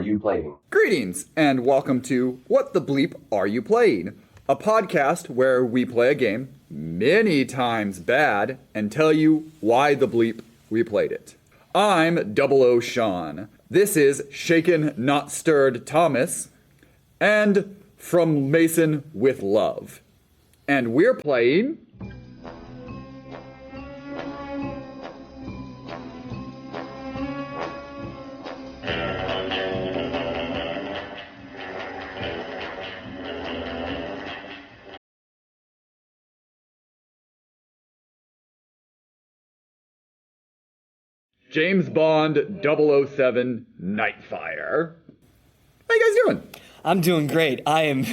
you playing? Greetings, and welcome to What the Bleep Are You Playing? A podcast where we play a game many times bad and tell you why the bleep we played it. I'm 00 Sean. This is Shaken Not Stirred Thomas, and From Mason with Love. And we're playing... James Bond 007 Nightfire. How you guys doing? I'm doing great. I'm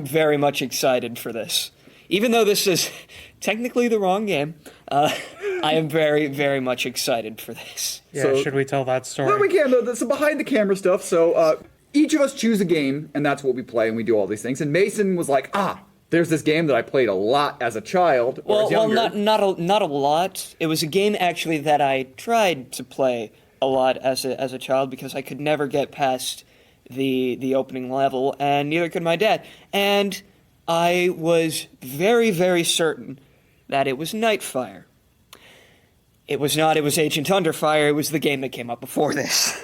very much excited for this. Even though this is technically the wrong game, I am very, very much excited for this. Yeah, So- should we tell that story? Well, we can. There's some behind the camera stuff. So each of us choose a game, and that's what we play, and we do all these things. And Mason was like, there's this game that I played a lot as a child. Or as younger. Not a lot. It was a game actually that I tried to play a lot as a child because I could never get past the opening level, and neither could my dad. And I was very, very certain that it was Nightfire. It was not. It was Agent Underfire. It was the game that came up before this.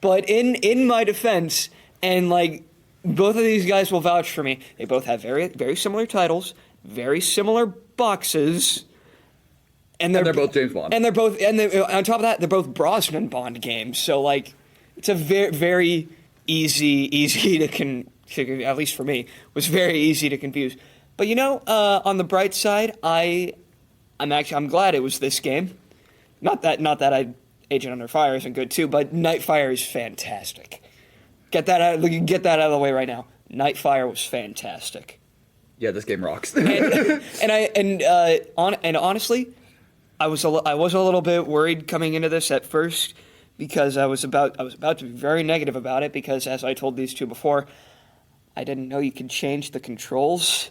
But in my defense, and like both of these guys will vouch for me, they both have very, very similar titles, very similar boxes, and they're both James Bond. And on top of that, they're both Brosnan Bond games. So like, it's a very, very easy to at least for me, was very easy to confuse. But you know, on the bright side, I'm glad it was this game. Not that Agent Under Fire isn't good too, but Nightfire is fantastic. Get that out of the way right now. Nightfire was fantastic. Yeah, this game rocks. and honestly, I was a little bit worried coming into this at first because I was about to be very negative about it because, as I told these two before, I didn't know you could change the controls.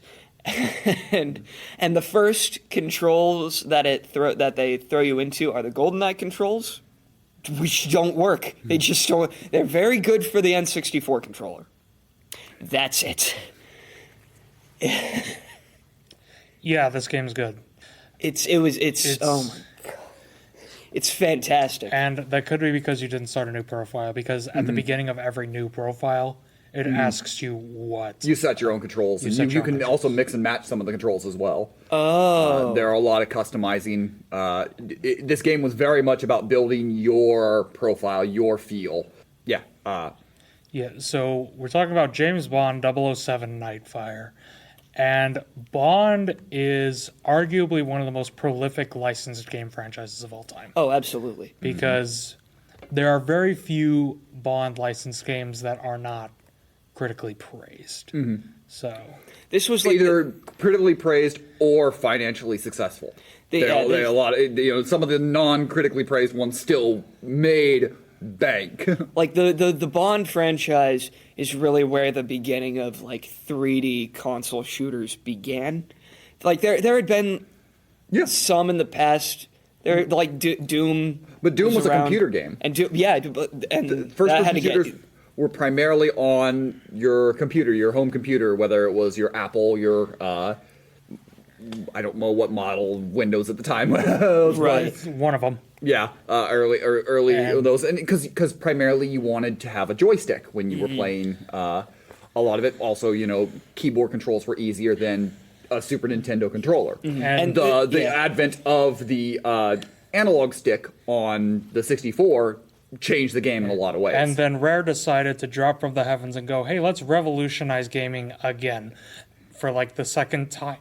and the first controls that they throw you into are the GoldenEye controls, which don't work. They just don't. They're very good for the N64 controller. That's it. Yeah, this game's good. It's oh my god. It's fantastic. And that could be because you didn't start a new profile, because at the beginning of every new profile, it asks you what. You set your own controls, and you can also mix and match some of the controls as well. Oh. There are a lot of customizing. This game was very much about building your profile, your feel. Yeah. Yeah, so we're talking about James Bond 007 Nightfire. And Bond is arguably one of the most prolific licensed game franchises of all time. Oh, absolutely. Because there are very few Bond licensed games that are not critically praised. So This was like Either critically praised or financially successful. They a lot of, some of the non-critically praised ones still made bank. like the Bond franchise is really where the beginning of like 3D console shooters began. Like there had been some in the past. There like Doom. But Doom was a around, computer game. And and The first-person shooters were primarily on your computer, your home computer, whether it was your Apple, your I don't know what model Windows at the time was. Right. it's one of them. Yeah, early those, and because primarily you wanted to have a joystick when you were playing. A lot of it also, keyboard controls were easier than a Super Nintendo controller. And The advent of the analog stick on the 64 changed the game in a lot of ways. And then Rare decided to drop from the heavens and go, hey, let's revolutionize gaming again for like the second time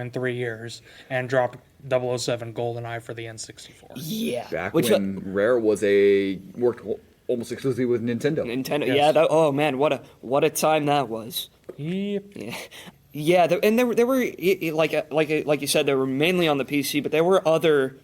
in 3 years, and drop 007 GoldenEye for the N64. Yeah. Back when Rare worked almost exclusively with Nintendo. Yes. Yeah. Oh man, what a time that was. Yep. Yeah. Yeah, there were like you said, they were mainly on the PC, but there were other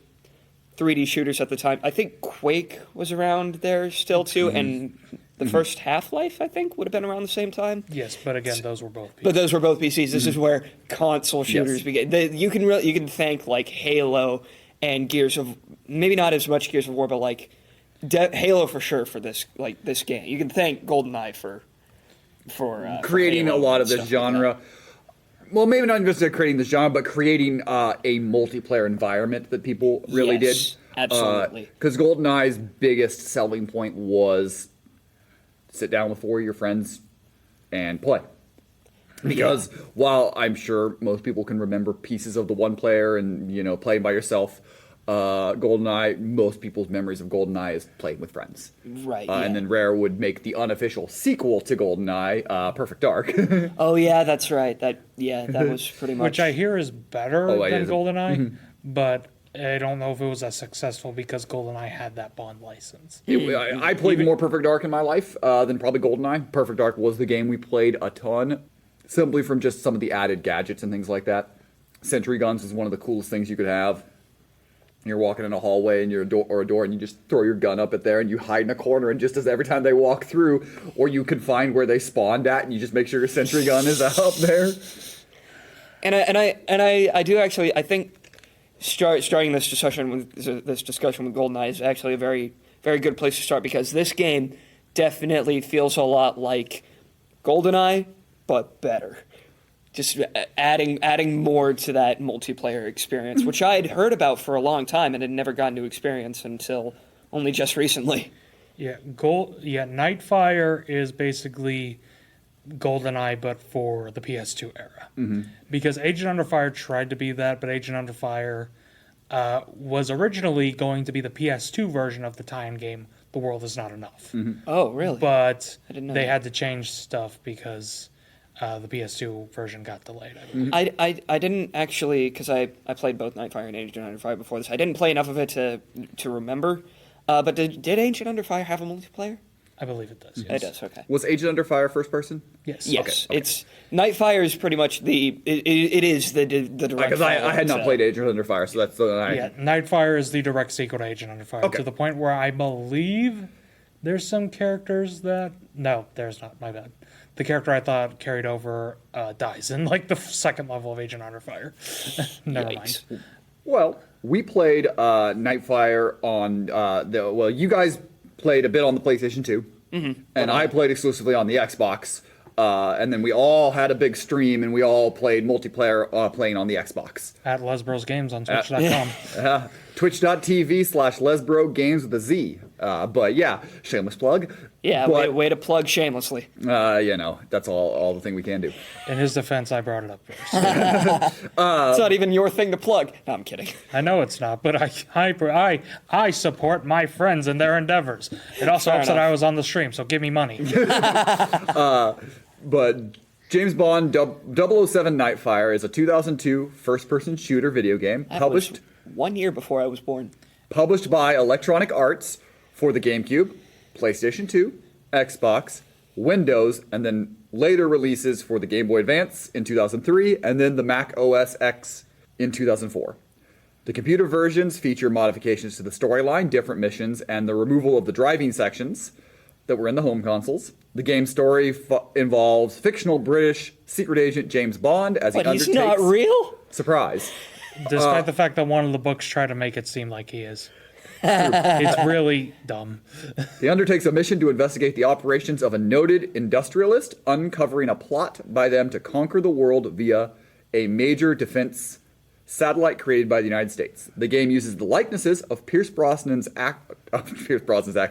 3D shooters at the time. I think Quake was around there still too, and the first Half-Life, I think, would have been around the same time. Yes, but again, those were both PCs. But those were both PCs. This is where console shooters began. You can thank like Halo and Gears of, maybe not as much Gears of War, but like Halo for sure for this game. You can thank GoldenEye for creating Halo a lot and of this stuff like genre. that. Well, maybe not just creating this genre, but creating a multiplayer environment that people really Yes, did. absolutely. Because GoldenEye's biggest selling point was sit down with 4 of your friends and play. Because while I'm sure most people can remember pieces of the one player and playing by yourself, GoldenEye, most people's memories of GoldenEye is playing with friends. Right. And then Rare would make the unofficial sequel to GoldenEye, Perfect Dark. Oh yeah, that's right. That was pretty much. Which I hear is better Oh, than it is. GoldenEye, but I don't know if it was as successful because GoldenEye had that Bond license. I played more Perfect Dark in my life than probably GoldenEye. Perfect Dark was the game we played a ton, simply from just some of the added gadgets and things like that. Sentry guns is one of the coolest things you could have. You're walking in a hallway and a door, and you just throw your gun up at there and you hide in a corner, and just as every time they walk through, or you can find where they spawned at, and you just make sure your sentry gun is up there. And I do actually, I think starting this discussion with GoldenEye is actually a very, very good place to start, because this game definitely feels a lot like GoldenEye, but better. Just adding more to that multiplayer experience, which I had heard about for a long time and had never gotten to experience until only just recently. Yeah, Nightfire is basically GoldenEye, but for the PS2 era. Mm-hmm. Because Agent Under Fire tried to be that, but Agent Under Fire was originally going to be the PS2 version of the tie-in game, The World Is Not Enough. Mm-hmm. Oh, really? But I didn't know they that. had to change stuff because the PS2 version got delayed. I didn't actually, because I played both Nightfire and Agent Under Fire before this. I didn't play enough of it to remember. But did Agent Under Fire have a multiplayer? I believe it does. Yes. It does. Okay. Was Agent Under Fire first person? Yes. Yes, Okay. it's Nightfire is pretty much it is the direct. Because I had not played Agent Under Fire, so that's Yeah, Nightfire is the direct sequel to Agent Under Fire, Okay. to the point where I believe there's some characters that... No, there's not. My bad. The character I thought carried over dies in like the second level of Agent Under Fire. Never mind. Well, we played Nightfire on you guys played a bit on the PlayStation 2, and I played exclusively on the Xbox. And then we all had a big stream, and we all played multiplayer playing on the Xbox. At Lesbros Games on Twitch.com. Twitch.tv/Lesbro Games with a Z. But yeah, shameless plug. Yeah, but, way to plug shamelessly. That's all the thing we can do. In his defense, I brought it up first. It's not even your thing to plug. No, I'm kidding. I know it's not, but I support my friends in their endeavors. It also helps that I was on the stream, so give me money. But James Bond 007 Nightfire is a 2002 first-person shooter video game That published was 1 year before I was born. published by Electronic Arts for the GameCube, PlayStation 2, Xbox, Windows, and then later releases for the Game Boy Advance in 2003, and then the Mac OS X in 2004. The computer versions feature modifications to the storyline, different missions, and the removal of the driving sections that were in the home consoles. The game's story involves fictional British secret agent James Bond as he But he's undertakes... not real? Surprise. Despite the fact that one of the books try to make it seem like he is. It's really dumb. He undertakes a mission to investigate the operations of a noted industrialist, uncovering a plot by them to conquer the world via a major defense satellite created by the United States. The game uses the likenesses of Pierce Brosnan's actor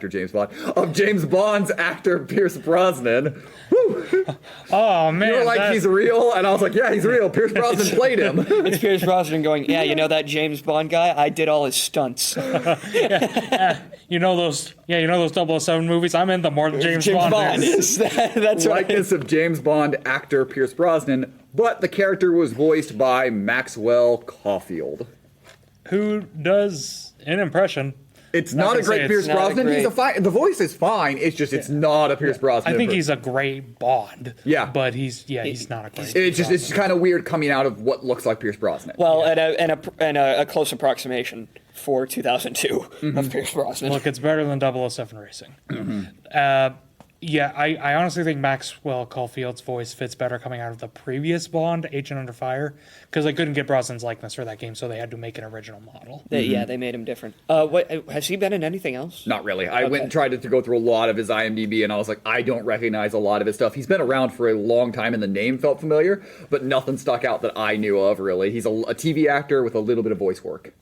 James Bond, of James Bond's actor Pierce Brosnan. Woo! Oh, man. You were like, he's real, and I was like, yeah, he's real. Pierce Brosnan played him. It's Pierce Brosnan going, yeah, you know that James Bond guy? I did all his stunts. You know those 007 movies? I'm in them more than James Bond is. That's right. Likeness of James Bond actor Pierce Brosnan, but the character was voiced by Maxwell Caulfield. Who does an impression. It's not a great Pierce Brosnan. The voice is fine. It's just it's not a Pierce Brosnan. I think he's a great Bond. Yeah. But he's not a great. It's kind of weird coming out of what looks like Pierce Brosnan. Well, and a close approximation for 2002 of Pierce Brosnan. Look, it's better than 007 Racing. Yeah, I honestly think Maxwell Caulfield's voice fits better coming out of the previous Bond, Agent Under Fire, because they couldn't get Brosnan's likeness for that game, so they had to make an original model. Yeah, they made him different. What has he been in anything else? Not really. I went and tried to go through a lot of his IMDb, and I was like, I don't recognize a lot of his stuff. He's been around for a long time, and the name felt familiar, but nothing stuck out that I knew of, really. He's a TV actor with a little bit of voice work.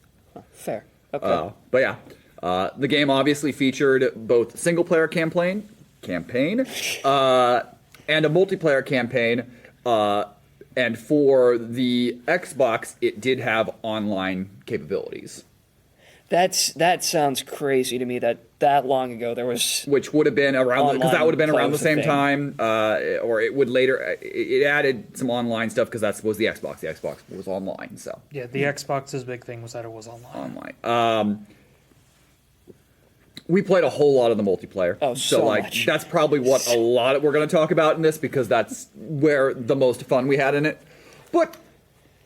Fair. Okay. But yeah, the game obviously featured both single-player campaign, and a multiplayer campaign. And for the Xbox, it did have online capabilities. That sounds crazy to me. That long ago there was, which would have been around, because that would have been around the same thing. time, or it would later. It added some online stuff because that was the Xbox. The Xbox was online, so Yeah, the Xbox's big thing was that it was online. We played a whole lot of the multiplayer. Oh, so much. That's probably what a lot we're going to talk about in this, because that's where the most fun we had in it. But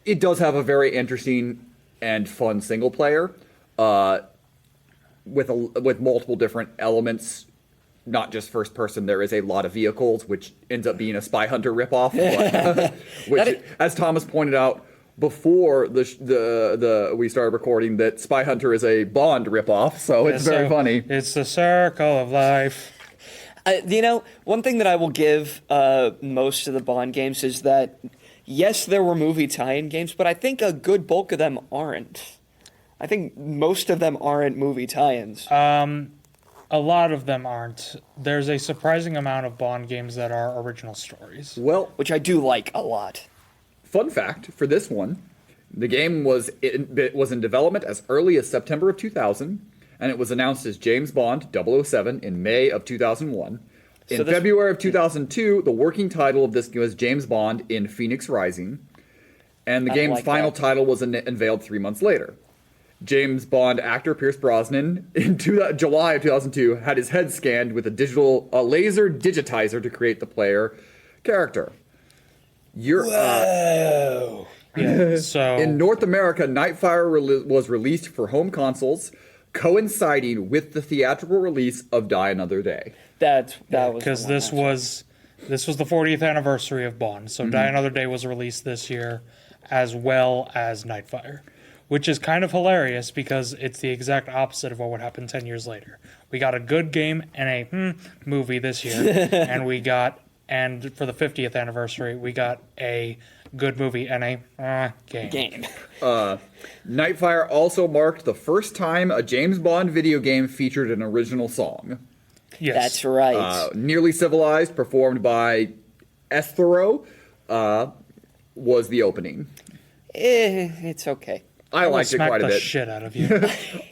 it does have a very interesting and fun single player, with multiple different elements, not just first person. There is a lot of vehicles, which ends up being a Spy Hunter ripoff, which, as Thomas pointed out before we started recording, that Spy Hunter is a Bond ripoff, so it's very funny. It's the circle of life. One thing that I will give most of the Bond games is that, yes, there were movie tie-in games, but I think a good bulk of them aren't. I think most of them aren't movie tie-ins. A lot of them aren't. There's a surprising amount of Bond games that are original stories. Well, Which I do like a lot. fun fact for this one, the game was in development as early as September of 2000, and it was announced as James Bond 007 in May of 2001. In February of 2002, the working title of this was James Bond in Phoenix Rising, and the game's final title was unveiled 3 months later. James Bond actor Pierce Brosnan, in July of 2002, had his head scanned with a laser digitizer to create the player character. Whoa! So In North America, Nightfire was released for home consoles, coinciding with the theatrical release of Die Another Day. That was because the one this was the 40th anniversary of Bond, so Die Another Day was released this year, as well as Nightfire, which is kind of hilarious because it's the exact opposite of what would happen 10 years later. We got a good game and a movie this year, and for the 50th anniversary, we got a good movie and a game. Nightfire also marked the first time a James Bond video game featured an original song. Yes. That's right. Nearly Civilized, performed by Ethero, was the opening. It's okay. I liked it quite a Smack the bit. shit out of you.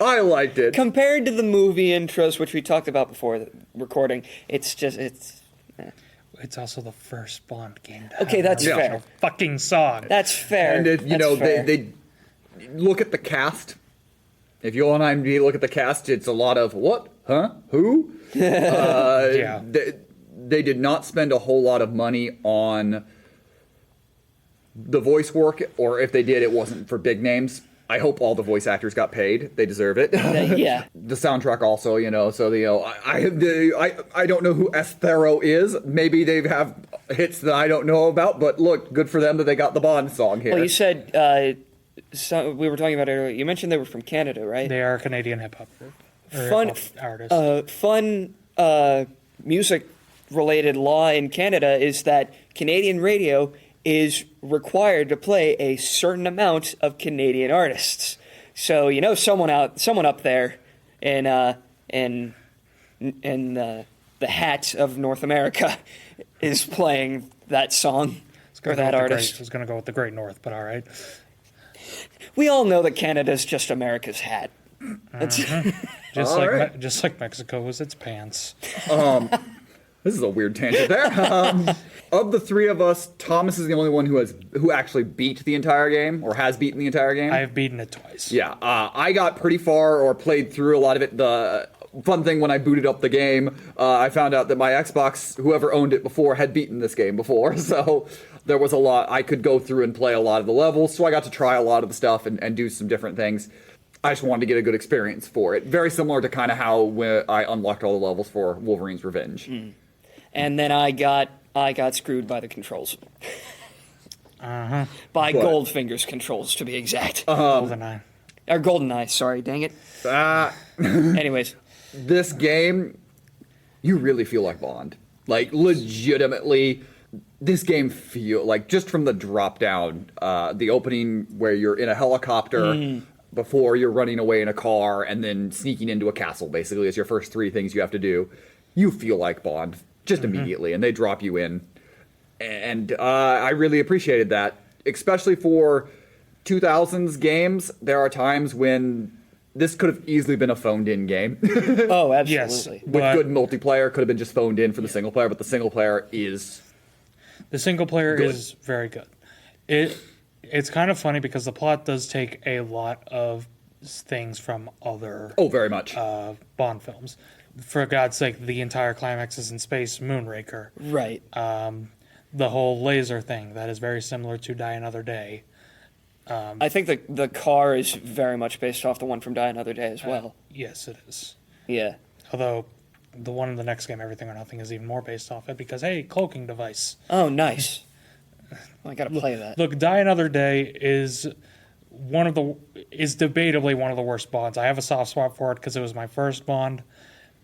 I liked it. Compared to the movie intros, which we talked about before the recording, it's It's also the first Bond game to Okay, have that's an fair. original fucking song. That's fair. And they look at the cast. If you go on IMDb, look at the cast. It's a lot of what, huh, who. Yeah. They did not spend a whole lot of money on the voice work, or if they did, it wasn't for big names. I hope all the voice actors got paid. They deserve it. Yeah. The soundtrack also, I don't know who Ethero is. Maybe they have hits that I don't know about, but look, good for them that they got the Bond song here. Well, you said we were talking about it earlier. You mentioned they were from Canada, right? They are a Canadian hip hop group. Fun music-related law in Canada is that Canadian radio is required to play a certain amount of Canadian artists. So someone up there in the hat of North America is playing that song or that artist. I was going to go with the Great North, but all right. We all know that Canada's just America's hat. Just like Mexico was its pants. This is a weird tangent there. Of the three of us, Thomas is the only one who actually beat the entire game, or has beaten the entire game. I have beaten it twice. Yeah, I got pretty far, or played through a lot of it. The fun thing, when I booted up the game, I found out that my Xbox, whoever owned it before, had beaten this game before. So there was a lot. I could go through and play a lot of the levels, so I got to try a lot of the stuff and do some different things. I just wanted to get a good experience for it. Very similar to kind of how I unlocked all the levels for Wolverine's Revenge. and then I got screwed by the controls. By But- Goldfinger's controls, to be exact. GoldenEye. Or GoldenEye, sorry, dang it. Ah, Anyways, this game, you really feel like Bond. Like, legitimately, this game feel like, just from the drop down, the opening where you're in a helicopter before you're running away in a car and then sneaking into a castle, basically, is your first three things you have to do. You feel like Bond just immediately, and they drop you in. And I really appreciated that, especially for 2000s games. There are times when this could have easily been a phoned-in game. oh, Yes. absolutely. With But- good multiplayer, could have been just phoned in for the single player, but the single player is... The single player Good. is very good. It's kind of funny because the plot does take a lot of things from other Oh, very much. Bond films. For God's sake, the entire climax is in space, Moonraker. Right. The whole laser thing, that is very similar to Die Another Day. I think the car is very much based off the one from Die Another Day as well. Yes, it is. Yeah. Although the one in the next game, Everything or Nothing, is even more based off it because, hey, cloaking device. Oh, nice. Well, I gotta play that. Look, Die Another Day is debatably one of the worst Bonds. I have a soft spot for it because it was my first Bond.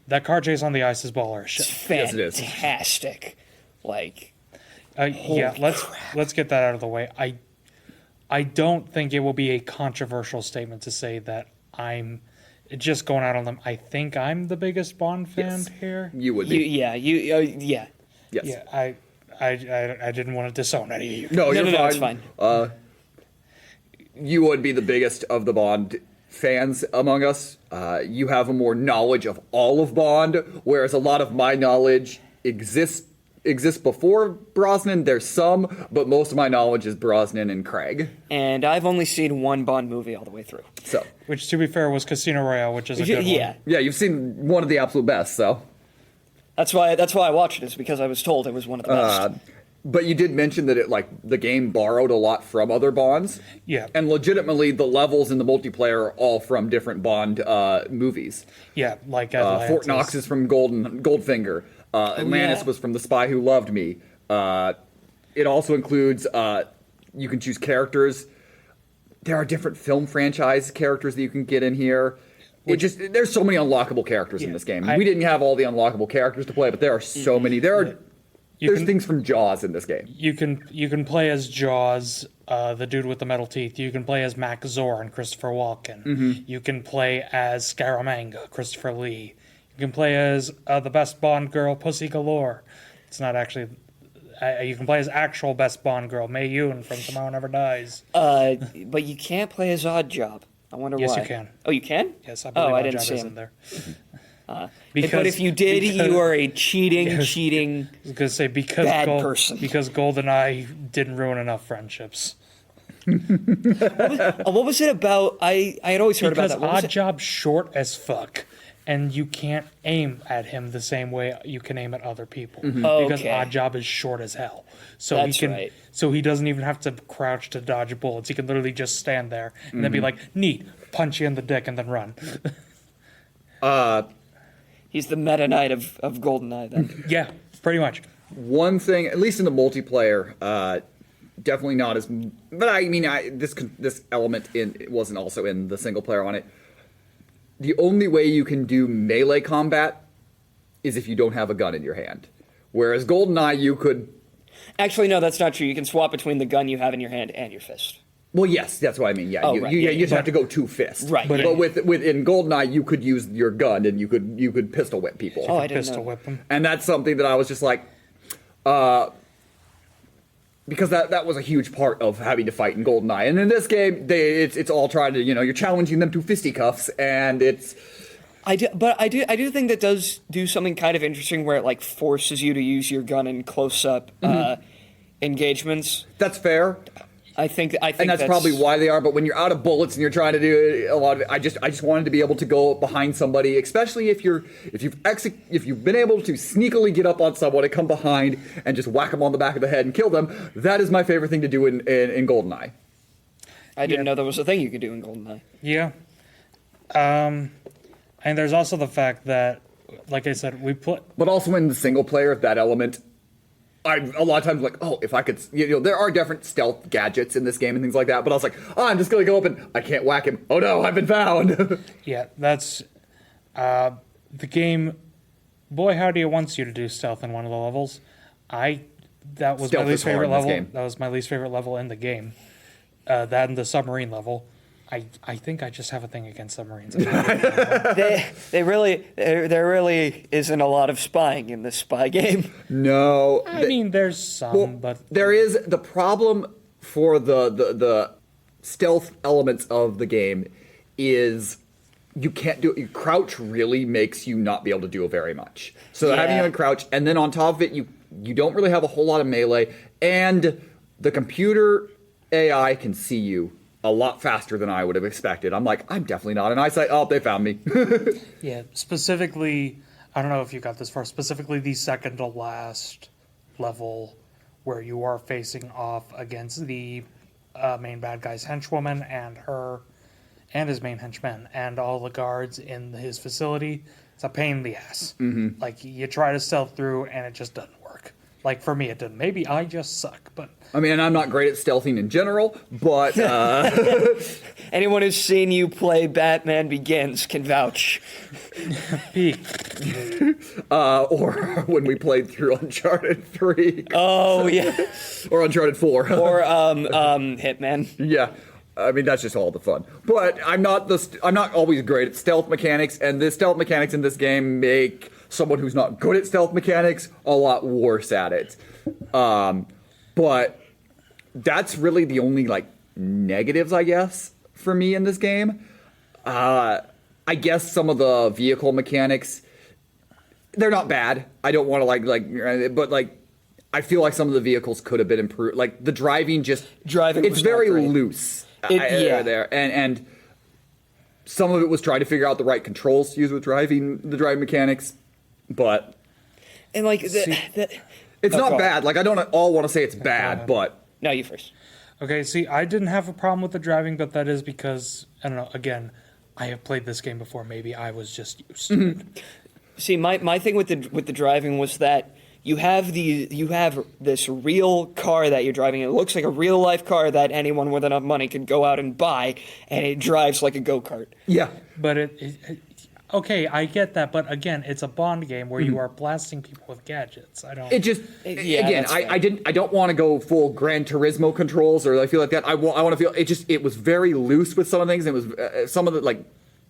That car chase on the ice is baller as shit. Yes, it is. Fantastic. Like, Yeah, let's get that out of the way. I don't think it will be a controversial statement to say that I'm just going out on them. I think I'm the biggest Bond fan Yes. here. You would be. yeah. Yes. Yeah, I didn't want to disown any of you. No, you're no, fine. it's fine. You would be the biggest of the Bond fans among us. You have a more knowledge of all of Bond, whereas a lot of my knowledge exists before Brosnan. There's some, but most of my knowledge is Brosnan and Craig. And I've only seen one Bond movie all the way through. So, Which, to be fair, was Casino Royale, which is a good Yeah. one. yeah, you've seen one of the absolute best, so. That's why I watched it, is because I was told it was one of the best. But you did mention that the game borrowed a lot from other Bonds. Yeah. And legitimately, the levels in the multiplayer are all from different Bond movies. Yeah, like Fort Knox is from Goldfinger. Atlantis yeah. was from The Spy Who Loved Me. It also includes, you can choose characters. There are different film franchise characters that you can get in here. There's so many unlockable characters in this game. We didn't have all the unlockable characters to play, but there are so many. There's things from Jaws in this game. You can play as Jaws, the dude with the metal teeth. You can play as Mac Zorn, Christopher Walken. You can play as Scaramanga, Christopher Lee. You can play as the best Bond girl, Pussy Galore. It's not actually. You can play as actual best Bond girl, May Yoon from Tomorrow Never Dies. But you can't play as Odd Job. I wonder why. Yes, you can. Oh, you can? Yes, I believe Oh, I Odd didn't Job see is him. in there. But if you did, you are a cheating. I was going to say because Bad person. because GoldenEye didn't ruin enough friendships. What was it about? I had always heard Because about that. What was Odd it? Job's short as fuck, and you can't aim at him the same way you can aim at other people. Because Okay. Odd Job is short as hell, so That's he can. right. So he doesn't even have to crouch to dodge bullets. He can literally just stand there and then be like, "Neat," punch you in the dick, and then run. He's the Meta Knight of GoldenEye then. Yeah, pretty much. One thing, at least in the multiplayer, definitely not as. But I mean, this element it wasn't also in the single player on it. The only way you can do melee combat is if you don't have a gun in your hand. Whereas GoldenEye, you could. Actually, no, that's not true. You can swap between the gun you have in your hand and your fist. Well, yes, that's what I mean. Yeah, Oh, you, right. you, Yeah, you just have to go two fists. Right. But in GoldenEye, you could use your gun and you could pistol whip people. Oh, I didn't Pistol know. whip him. And that's something that I was just like, because that was a huge part of having to fight in GoldenEye. And in this game, it's all trying to, you're challenging them to fisticuffs, and it's. I do think that does do something kind of interesting where it like forces you to use your gun in close up engagements. That's fair, I think and that's probably why they are. But when you're out of bullets and you're trying to do a lot of it, I just wanted to be able to go behind somebody, especially if you've been able to sneakily get up on someone and come behind and just whack them on the back of the head and kill them. That is my favorite thing to do in GoldenEye. I didn't know there was a thing you could do in GoldenEye. Yeah. And there's also the fact that like I said, we put. But also in the single player, that element, a lot of times like, oh, if I could, there are different stealth gadgets in this game and things like that. But I was like, oh, I'm just gonna go up and I can't whack him. Oh no, I've been found. Yeah, that's the game. Boy, howdy, it wants you to do stealth in one of the levels. That was Stealth my least is hard favorite in this level. game. That was my least favorite level in the game. That and the submarine level. I think I just have a thing against submarines. There really isn't a lot of spying in this spy game. No, I mean, there's some, but there is the problem for the stealth elements of the game is you can't do it. Crouch really makes you not be able to do very much. So Yeah. having you on crouch, and then on top of it, you don't really have a whole lot of melee, and the computer AI can see you a lot faster than I would have expected. I'm like, I'm definitely not in eyesight. Oh, they found me. yeah, specifically, I don't know if you got this far. Specifically, the second to last level, where you are facing off against the main bad guy's henchwoman and his main henchmen and all the guards in his facility. It's a pain in the ass. Mm-hmm. Like, you try to stealth through and it just doesn't work. Like, for me, it didn't. Maybe I just suck, but... I mean, I'm not great at stealthing in general, but Anyone who's seen you play Batman Begins can vouch. Peak. or when we played through Uncharted 3 Oh yeah, or Uncharted 4. or Hitman. Yeah, I mean that's just all the fun. But I'm not always great at stealth mechanics, and the stealth mechanics in this game make someone who's not good at stealth mechanics a lot worse at it. But that's really the only like negatives, I guess, for me in this game. I guess some of the vehicle mechanics, they're not bad. I don't want to but like I feel like some of the vehicles could have been improved. Like the driving was it's not very great. loose. Yeah. There and some of it was trying to figure out the right controls to use with the driving mechanics, but And like it's Oh, not go bad. Like I don't all want to say it's bad, but no, you first. Okay, see, I didn't have a problem with the driving, but that is because, I don't know, again, I have played this game before. Maybe I was just used to it. See, my thing with the driving was that you have this real car that you're driving. It looks like a real life car that anyone with enough money could go out and buy, and it drives like a go-kart. yeah. But okay, I get that, but again, it's a Bond game where you are blasting people with gadgets. I don't. It just Yeah, again, that's fair. I don't want to go full Gran Turismo controls or I feel like that. I want to feel it was very loose with some of the things. It was some of the like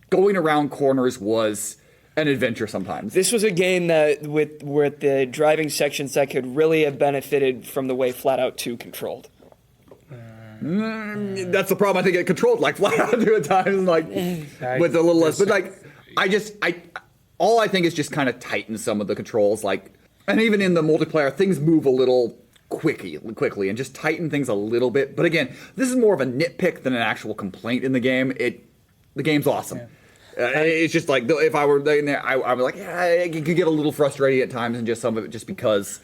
going around corners was an adventure sometimes. This was a game that with the driving sections that could really have benefited from the way Flat Out 2 controlled. That's the problem. I think it controlled like flat out at times, like with a little less. But like, all I think is just kind of tighten some of the controls, like, and even in the multiplayer, things move a little quickly, and just tighten things a little bit. But again, this is more of a nitpick than an actual complaint in the game. The game's awesome. Yeah. It's just like if I were in there, I would like, yeah, it could get a little frustrating at times, and just some of it just because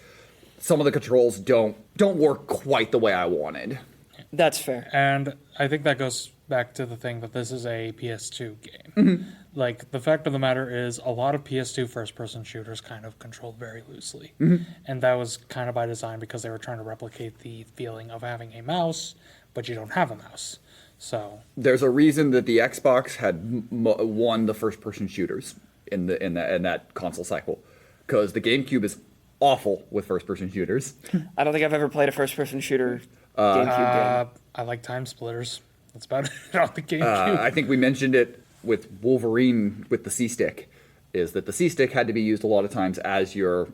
some of the controls don't work quite the way I wanted. That's fair. And I think that goes back to the thing that this is a PS2 game. Like, the fact of the matter is, a lot of PS2 first-person shooters kind of controlled very loosely. And that was kind of by design because they were trying to replicate the feeling of having a mouse, but you don't have a mouse. So There's a reason that the Xbox had won the first-person shooters in that console cycle, because the GameCube is awful with first-person shooters. I don't think I've ever played a first-person shooter GameCube game. I like Time Splitters. That's about it on the GameCube. I think we mentioned it with Wolverine with the C-stick, is that the C-stick had to be used a lot of times as the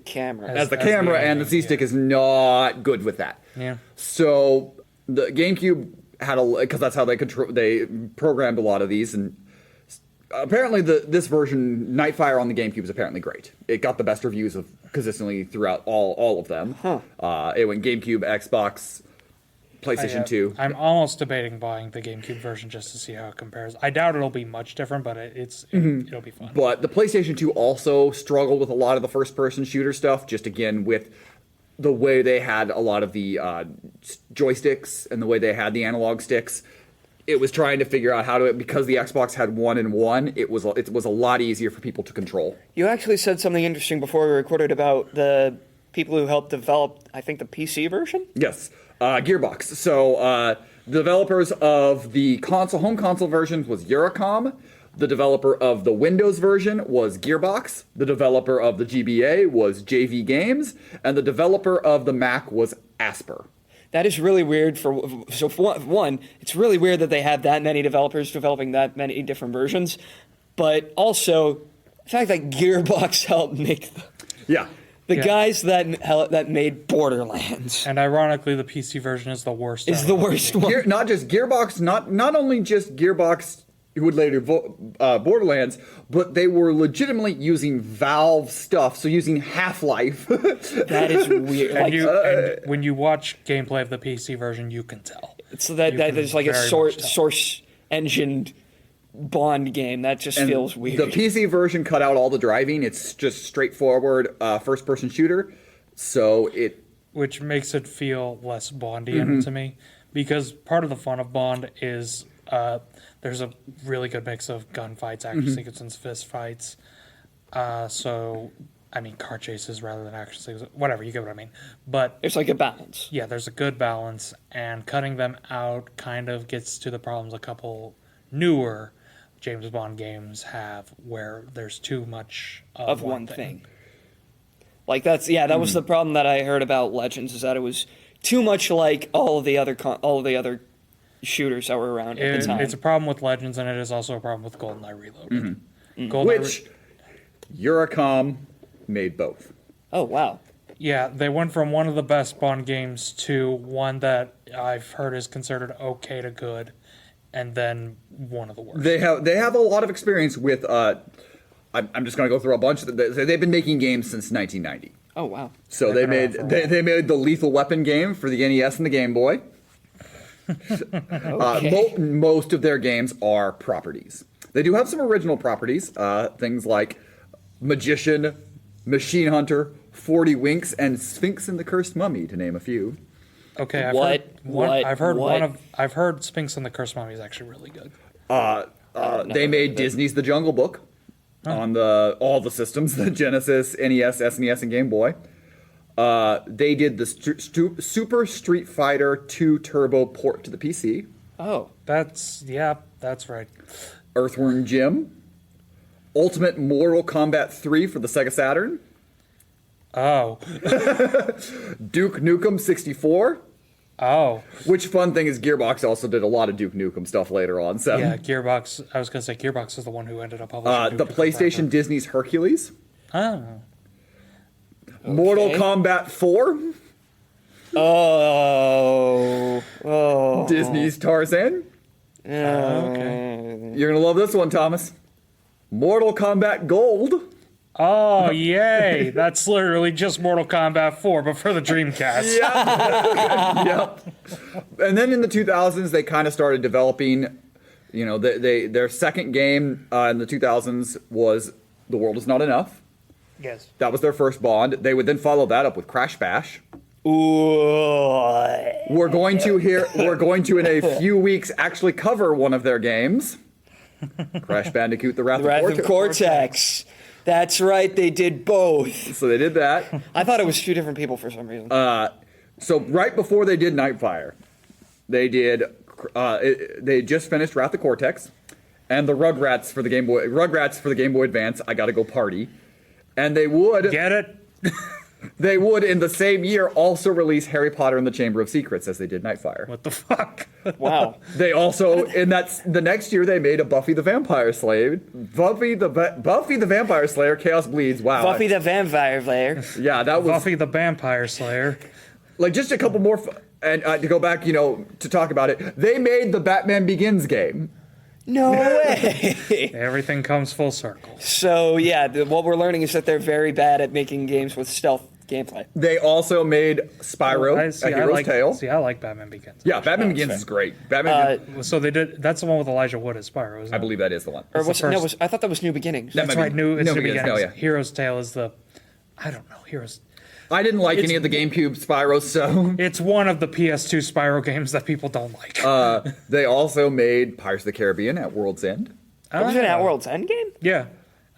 camera, As the and the engine, C-stick is not good with that. Yeah. So the GameCube had because that's how they programmed a lot of these, and apparently this version Nightfire on the GameCube is apparently great. It got the best reviews of consistently throughout all of them. It went GameCube, Xbox, PlayStation 2. I'm almost debating buying the GameCube version just to see how it compares. I doubt it'll be much different, but it'll be fun. But the PlayStation 2 also struggled with a lot of the first-person shooter stuff, just again with the way they had a lot of the joysticks and the way they had the analog sticks. it was trying to figure out how to, because the Xbox had 1-in-1, it was a lot easier for people to control. You actually said something interesting before we recorded about the people who helped develop, I think, the PC version? Yes, Gearbox. So the developers of the home console versions was Eurocom. The developer of the Windows version was Gearbox. The developer of the GBA was JV Games. And the developer of the Mac was Asper. That is really weird. For one, it's really weird that they have that many developers developing that many different versions. But also, the fact that Gearbox helped make the guys that made Borderlands. And ironically, the PC version is the worst. Is the worst one. Not just Gearbox, not only just Gearbox who would later Borderlands, but they were legitimately using Valve stuff, so using Half-Life. That is weird. And when you watch gameplay of the PC version, you can tell. So that there's like a source engined Bond game. That just feels weird. The PC version cut out all the driving. It's just straightforward first-person shooter. So which makes it feel less Bondian to me, because part of the fun of Bond is there's a really good mix of gunfights, action sequences, fist fights. So, I mean, car chases rather than action sequences. Whatever, you get what I mean. But it's like a balance. Yeah, there's a good balance, and cutting them out kind of gets to the problems a couple newer James Bond games have, where there's too much of one thing. Like that was the problem that I heard about Legends, is that it was too much like all of the other shooters that were around at the time. It's a problem with Legends, and it is also a problem with GoldenEye Reloaded. Which Eurocom made both. Oh, wow. Yeah, they went from one of the best Bond games to one that I've heard is considered okay to good, and then one of the worst. They have a lot of experience with. I'm just going to go through a bunch. They've been making games since 1990. Oh, wow. So they made the Lethal Weapon game for the NES and the Game Boy. Okay. Most of their games are properties. They do have some original properties, things like Magician, Machine Hunter, 40 Winks, and Sphinx and the Cursed Mummy, to name a few. Okay, I've heard Sphinx and the Cursed Mummy is actually really good. They made Disney's The Jungle Book on all the systems, the Genesis, NES, SNES, and Game Boy. They did the Super Street Fighter 2 Turbo port to the PC. Oh. That's right. Earthworm Jim. Ultimate Mortal Kombat 3 for the Sega Saturn. Oh. Duke Nukem 64. Oh. Which fun thing is Gearbox also did a lot of Duke Nukem stuff later on. So. Yeah, Gearbox. I was going to say Gearbox is the one who ended up publishing the PlayStation Disney's Hercules. Oh. Okay. Mortal Kombat 4. Oh. Disney's Tarzan. Okay. You're going to love this one, Thomas. Mortal Kombat Gold. Oh, yay. That's literally just Mortal Kombat 4, but for the Dreamcast. Yeah. Yep. And then in the 2000s, they kind of started developing, their second game in the 2000s was The World Is Not Enough. Yes. That was their first Bond. They would then follow that up with Crash Bash. Ooh. We're going to in a few weeks actually cover one of their games. Crash Bandicoot: The Wrath of Cortex. That's right, they did both. So they did that. I thought it was two different people for some reason. So right before they did Nightfire, they just finished Wrath of Cortex, and the Rugrats for the Game Boy Advance. I Gotta Go Party, and they would get it. They would in the same year also release Harry Potter and the Chamber of Secrets as they did Nightfire. What the fuck? Wow. They also the next year they made a Buffy the Vampire Slayer. Buffy the Vampire Slayer Chaos Bleeds. Wow. Buffy the Vampire Slayer. Yeah, that was Buffy the Vampire Slayer. Like just a couple more and to go back, to talk about it. They made the Batman Begins game. No way. Everything comes full circle. So, yeah, what we're learning is that they're very bad at making games with stealth gameplay. They also made Spyro, A Hero's Tale. See, I like Batman Begins. Yeah, Batman Begins is great. Batman. So they did. That's the one with Elijah Wood as Spyro, isn't it? I believe that is the one. Or was it, no, I thought that was New Beginnings. That's right. New Beginnings. No, yeah. Hero's Tale is the. I don't know. I didn't like any of the GameCube Spyros, so It's one of the PS2 Spyro games that people don't like. they also made Pirates of the Caribbean at World's End. Was it an At World's End game? Yeah.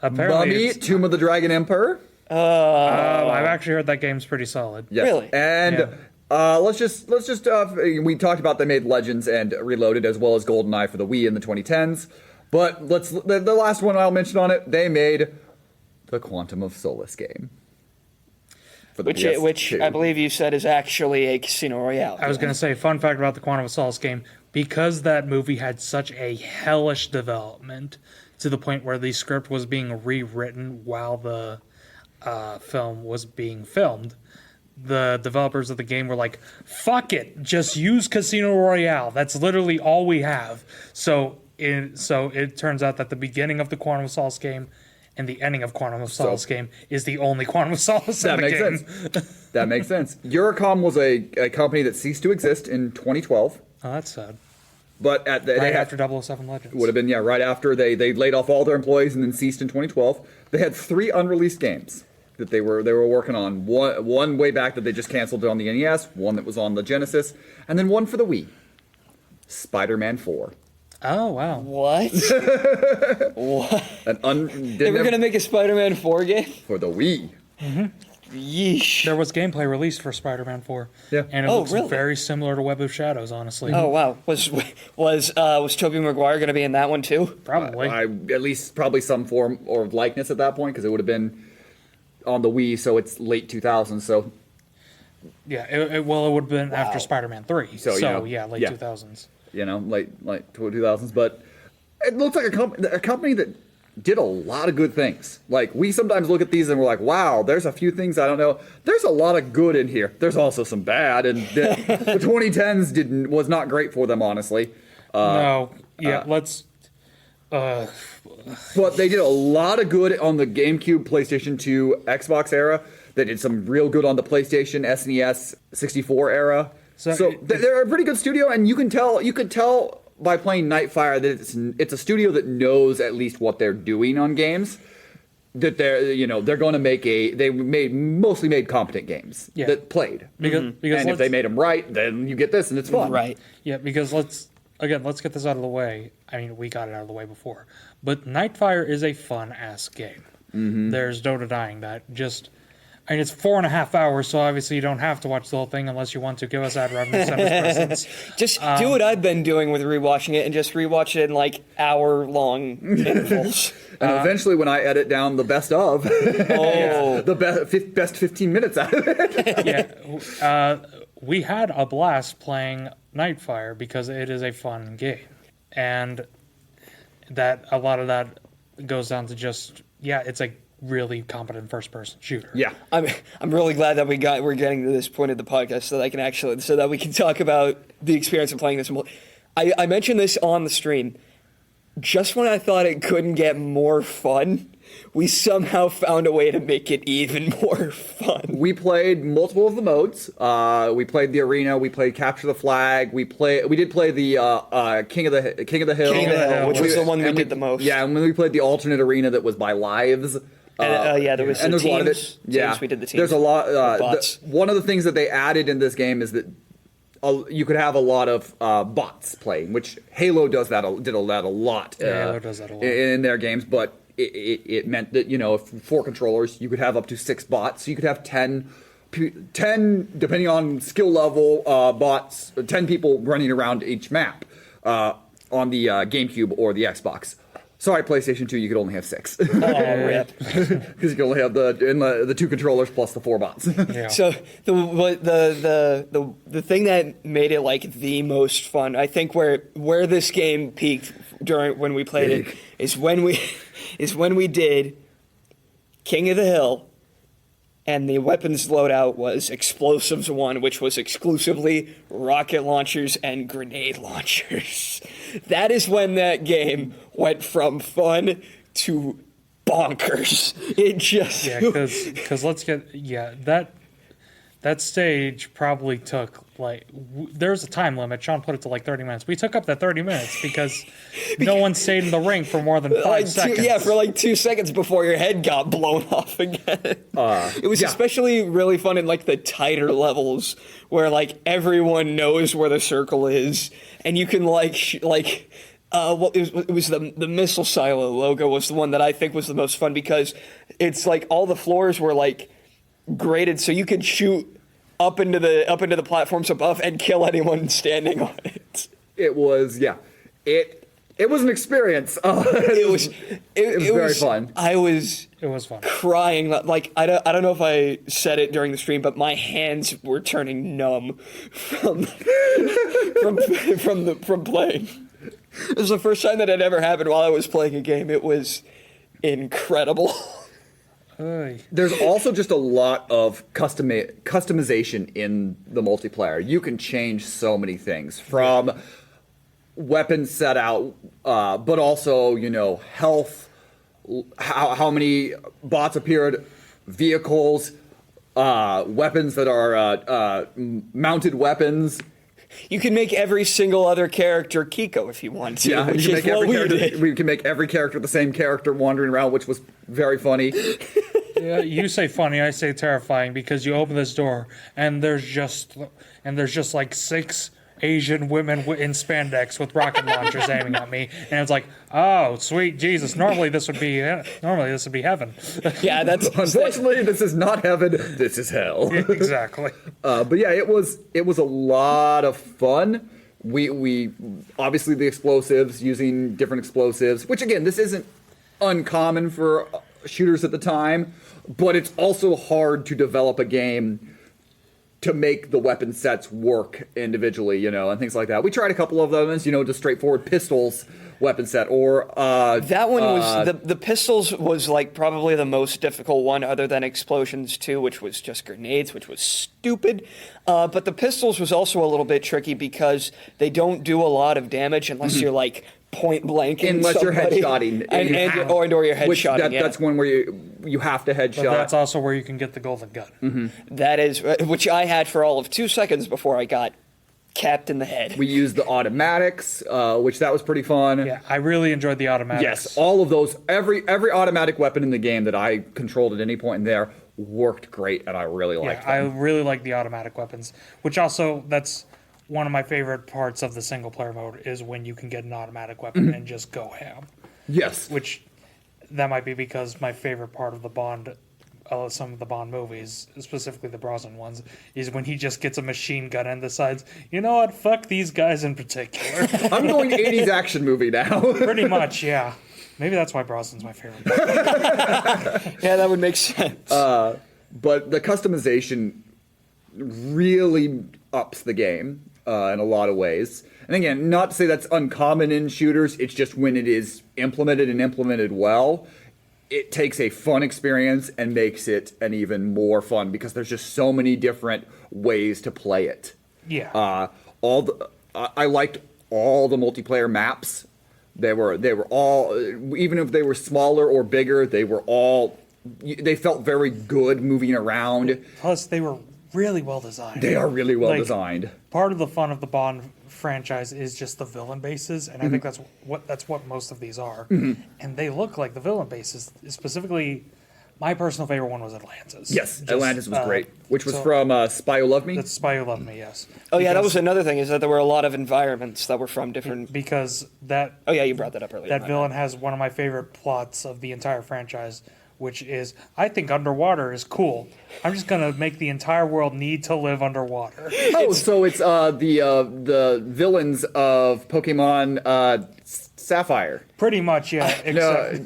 Apparently, Mummy, it's- Tomb of the Dragon Emperor. I've actually heard that game's pretty solid. Yes. Really? And let's just we talked about they made Legends and Reloaded as well as GoldenEye for the Wii in the 2010s. But the last one I'll mention on it, they made the Quantum of Solace game. For the PS2. Which I believe you said is actually a Casino Royale. I was going to say, fun fact about the Quantum of Solace game, because that movie had such a hellish development to the point where the script was being rewritten while the film was being filmed, the developers of the game were like, fuck it, just use Casino Royale. That's literally all we have. So it turns out that the beginning of the Quantum of Solace game and the ending of Quantum of Solace game is the only Quantum of Solace in the game. Sense. That makes sense. Eurocom was a company that ceased to exist in 2012. Oh, that's sad. But Right after 007 Legends. would have been right after they laid off all their employees and then ceased in 2012. They had 3 unreleased games that they were working on. One way back that they just canceled on the NES, one that was on the Genesis, and then one for the Wii. Spider-Man 4. Oh, wow. What? What? They were going to make a Spider-Man 4 game? for the Wii. Yeesh. There was gameplay released for Spider-Man 4. Yeah. And it Oh, looks really? very similar to Web of Shadows, honestly. Oh, wow. Was Tobey Maguire going to be in that one, too? Probably. At least probably some form or likeness at that point because it would have been on the Wii, so it's late 2000s. So Yeah, it would have been after Wow. Spider-Man 3. So, Yeah, late yeah. 2000s. late 2000s. But it looks like a company that did a lot of good things. Like, we sometimes look at these and we're like, wow, there's a few things I don't know. There's a lot of good in here. There's also some bad, and the 2010s was not great for them, honestly. Let's... But they did a lot of good on the GameCube, PlayStation 2, Xbox era. They did some real good on the PlayStation, SNES, 64 era. So they're a pretty good studio, and you could tell by playing Nightfire that it's a studio that knows at least what they're doing on games. That they're going to make mostly made competent games that played. Because And if they made them right, then you get this, and it's fun. Right. Yeah, because let's get this out of the way. I mean, we got it out of the way before. But Nightfire is a fun-ass game. There's no denying that. It's 4.5 hours, so obviously you don't have to watch the whole thing unless you want to. Give us ad revenue, send us presents. Just do what I've been doing with rewatching it and just rewatch it in like hour-long intervals. And eventually, when I edit down the best of, Oh. the best 15 minutes out of it. We had a blast playing Nightfire because it is a fun game. And that a lot of that goes down to it's a really competent first-person shooter. Yeah. I'm really glad that we're getting to this point of the podcast so that we can talk about the experience of playing this. I mentioned this on the stream. Just when I thought it couldn't get more fun, we somehow found a way to make it even more fun. We played multiple of the modes. We played the arena. We played capture the flag. We did play the King of the Hill. King of the Hill, which was the one we did the most. Yeah, and when we played the alternate arena that was by lives. There was and there's teams. a lot of it. Yeah, Teams, we did the teams. There's a lot. Bots. One of the things that they added in this game is that you could have a lot of bots playing, which Halo did that a lot. Halo does that a lot in their games, but it meant that if 4 controllers, you could have up to 6 bots. So you could have 10 depending on skill level bots, 10 people running around each map on the GameCube or the Xbox. Sorry, PlayStation 2, you could only have 6. Oh, rip. Because you can only have the 2 controllers plus the 4 bots. Yeah. So the thing that made it like the most fun, I think, where this game peaked when we played it is when we did King of the Hill, and the weapons loadout was Explosives 1, which was exclusively rocket launchers and grenade launchers. That is when that game went from fun to bonkers. It just... Yeah, because That stage probably took there's a time limit. Sean put it to like 30 minutes. We took up that 30 minutes because no one stayed in the ring for more than 5 seconds. For like 2 seconds before your head got blown off again. It was especially really fun in like the tighter levels where like everyone knows where the circle is, and you can it was the missile silo logo was the one that I think was the most fun because it's like all the floors were like graded so you could shoot up into the platforms above and kill anyone standing on it. It was it was an experience. It was very fun. It was fun. Crying like I don't know if I said it during the stream, but my hands were turning numb from playing. It was the first time that had ever happened while I was playing a game. It was incredible. There's also just a lot of customization in the multiplayer. You can change so many things from weapons set out, but also, health, how many bots appeared, vehicles, weapons that are mounted weapons. You can make every single other character Kiko if you want to. Yeah, which is what we did. We can make every character the same character wandering around, which was very funny. Yeah, you say funny, I say terrifying, because you open this door and there's just like 6 Asian women in spandex with rocket launchers aiming at me, and it's like, oh, sweet Jesus! Normally this would be heaven. Yeah, unfortunately this is not heaven. This is hell. Yeah, exactly. But yeah, it was a lot of fun. We obviously the explosives, using different explosives, which again, this isn't uncommon for shooters at the time, but it's also hard to develop a game to make the weapon sets work individually, and things like that. We tried a couple of them as, just straightforward pistols weapon set, or that one was the pistols was like probably the most difficult one, other than Explosions 2, which was just grenades, which was stupid. But the pistols was also a little bit tricky because they don't do a lot of damage unless you're like point blank, unless you're headshotting, or you're headshotting. That's one where you have to headshot. But that's also where you can get the golden gun. Mm-hmm. That is, which I had for all of 2 seconds before I got capped in the head. We used the automatics, which that was pretty fun. Yeah, I really enjoyed the automatics. Yes, all of those, every automatic weapon in the game that I controlled at any point in there worked great, and I really liked them. I really like the automatic weapons, which also, that's one of my favorite parts of the single player mode is when you can get an automatic weapon and just go ham. Yes. Which, that might be because my favorite part of the Bond, some of the Bond movies, specifically the Brosnan ones, is when he just gets a machine gun and decides, you know what, fuck these guys in particular. I'm going 80s action movie now. Pretty much, yeah. Maybe that's why Brosnan's my favorite. Yeah, that would make sense. But the customization really ups the game in a lot of ways. And again, not to say that's uncommon in shooters, it's just when it is implemented well, it takes a fun experience and makes it an even more fun because there's just so many different ways to play it. Yeah. I liked all the multiplayer maps. They were all, even if they were smaller or bigger, they felt very good moving around. Plus, they were really well designed. They are really well designed. Part of the fun of the Bond franchise is just the villain bases, and I think that's what most of these are. And they look like the villain bases. Specifically, my personal favorite one was Atlantis. Yes, Atlantis was great, which was from Spy Who Loved Me. That's Spy Who Loved Me, yes. Oh, yeah, that was another thing, is that there were a lot of environments that were from different... Because that... Oh, yeah, you brought that up earlier. That villain has one of my favorite plots of the entire franchise, which is, I think underwater is cool. I'm just going to make the entire world need to live underwater. Oh, so it's the villains of Pokemon Sapphire. Pretty much, yeah. Except,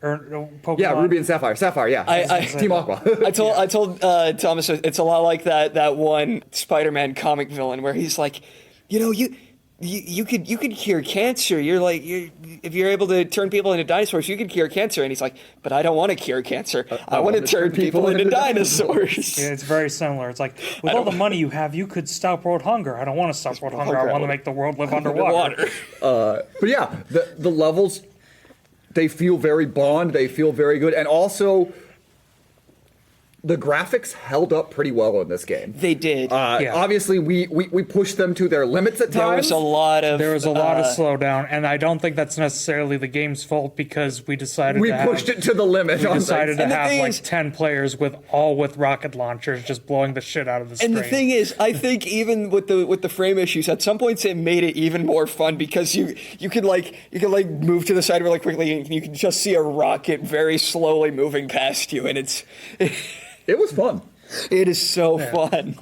Pokemon. Yeah, Ruby and Sapphire. Sapphire, yeah. Team Aqua. I told Thomas it's a lot like that one Spider-Man comic villain where he's like, you could cure cancer. If you're able to turn people into dinosaurs, you could cure cancer. And he's like, but I don't want to cure cancer. I want to turn people into dinosaurs. Yeah, it's very similar. It's like, with all the money you have, you could stop world hunger. I don't want to stop world hunger. I want to make the world live underwater. But yeah, the levels, they feel very Bond. They feel very good. And also, the graphics held up pretty well in this game. They did. Obviously, we pushed them to their limits at times. There was a lot of slowdown, and I don't think that's necessarily the game's fault because we decided we pushed it to the limit. We decided to have like is, 10 players with rocket launchers just blowing the shit out of the screen. And the thing is, I think even with the frame issues, at some points it made it even more fun because you could move to the side really quickly and you can just see a rocket very slowly moving past you, and it was fun. It is so fun.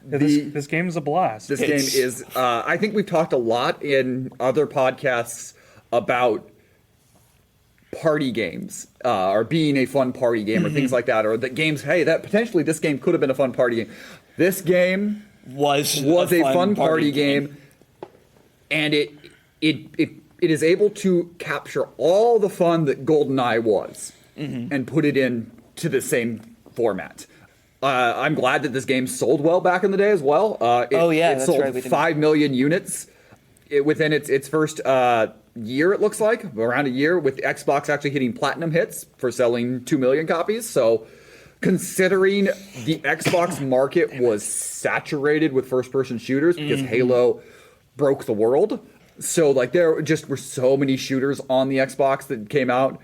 This game is a blast. This game is, I think we've talked a lot in other podcasts about party games, or being a fun party game or things like that, or that games, hey, that potentially this game could have been a fun party game. This game was a fun party game, and it is able to capture all the fun that GoldenEye was and put it into the same format. I'm glad that this game sold well back in the day as well. It sold 5 million units within its first year, it looks like, around a year, with Xbox actually hitting platinum hits for selling 2 million copies. So considering the Xbox market was saturated with first-person shooters because Halo broke the world, so like there just were so many shooters on the Xbox that came out,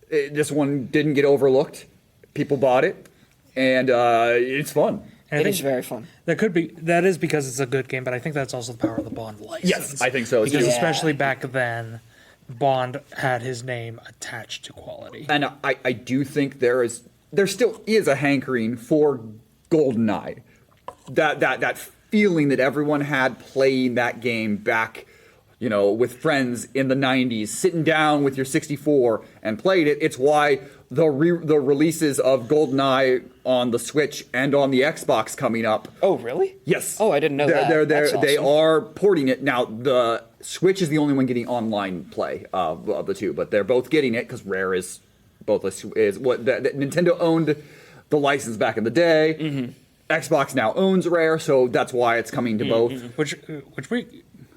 this one didn't get overlooked. People bought it. And it's fun. It is very fun. That is because it's a good game, but I think that's also the power of the Bond license. Yes, I think so. Because especially back then, Bond had his name attached to quality. And I do think there still is a hankering for GoldenEye. That feeling that everyone had playing that game back, with friends in the 90s, sitting down with your 64 and played it. It's why the releases of GoldenEye on the Switch and on the Xbox coming up. Oh, really? Yes. Oh, I didn't know that. That's awesome. They are porting it. Now, the Switch is the only one getting online play of the two, but they're both getting it because Rare is what Nintendo owned the license back in the day. Xbox now owns Rare, so that's why it's coming to both.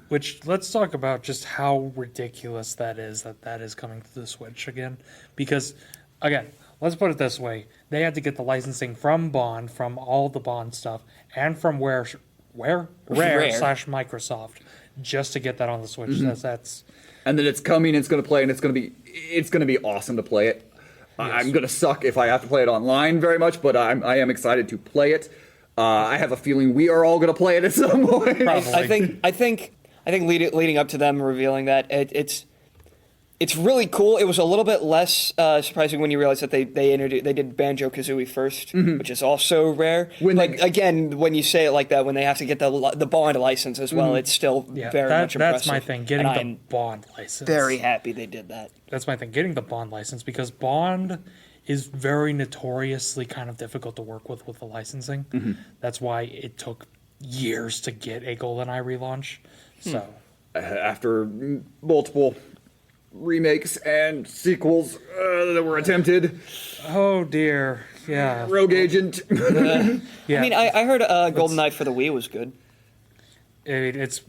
Which let's talk about just how ridiculous that is coming to the Switch again. Because, again, let's put it this way. They had to get the licensing from Bond, from all the Bond stuff, and from Rare / Microsoft, just to get that on the Switch. That's and then it's coming, it's going to play, and it's going to be awesome to play it. Yes. I'm going to suck if I have to play it online very much, but I am excited to play it. I have a feeling we are all going to play it at some point. Probably. I think leading up to them revealing that, it's really cool. It was a little bit less surprising when you realize that they did Banjo-Kazooie first, which is also Rare. Again, when you say it like that, when they have to get the Bond license as well, it's still very much impressive. That's my thing, getting the Bond license. Very happy they did that. That's my thing, getting the Bond license, because Bond is very notoriously kind of difficult to work with the licensing. That's why it took years to get a GoldenEye relaunch. So, after multiple remakes and sequels that were attempted. Oh dear, yeah. Rogue Agent. I mean, I heard GoldenEye for the Wii was good. It's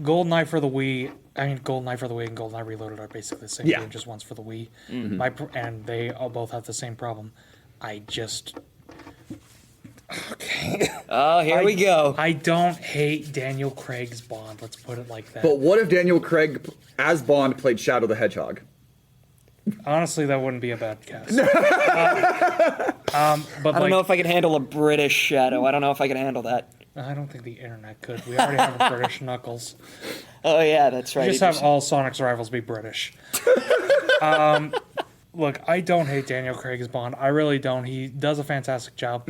GoldenEye for the Wii. I mean, GoldenEye for the Wii and GoldenEye Reloaded are basically the same game, just one's for the Wii. And they both have the same problem. Okay. Oh, here we go. I don't hate Daniel Craig's Bond. Let's put it like that. But what if Daniel Craig, as Bond, played Shadow the Hedgehog? Honestly, that wouldn't be a bad cast. But I don't know if I could handle a British Shadow. I don't know if I can handle that. I don't think the internet could. We already have a British Knuckles. Oh, yeah, that's right. Just have all Sonic's rivals be British. Look, I don't hate Daniel Craig's Bond. I really don't. He does a fantastic job.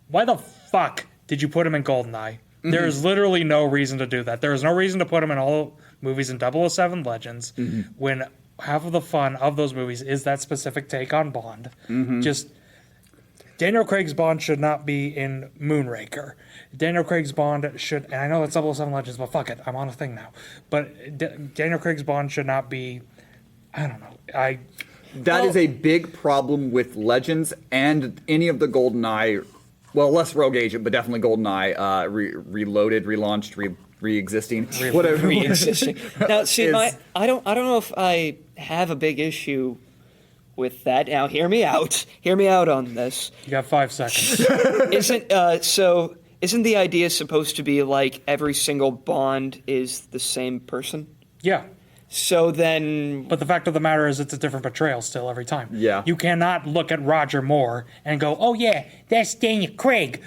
Why the fuck did you put him in GoldenEye? There is literally no reason to do that. There is no reason to put him in all movies in 007 Legends when half of the fun of those movies is that specific take on Bond. Just Daniel Craig's Bond should not be in Moonraker. Daniel Craig's Bond should, and I know that's 007 Legends, but fuck it, I'm on a thing now. But Daniel Craig's Bond should not be, I don't know. That is a big problem with Legends and any of the GoldenEye. Well, less Rogue Agent, but definitely GoldenEye, reloaded, relaunched, re-existing, whatever. Re-existing. Now, see, I don't know if I have a big issue with that. Now, hear me out. Hear me out on this. You got 5 seconds. Isn't the idea supposed to be like every single Bond is the same person? Yeah. So then, But the fact of the matter is it's a different portrayal still every time. Yeah. You cannot look at Roger Moore and go, oh yeah, that's Daniel Craig.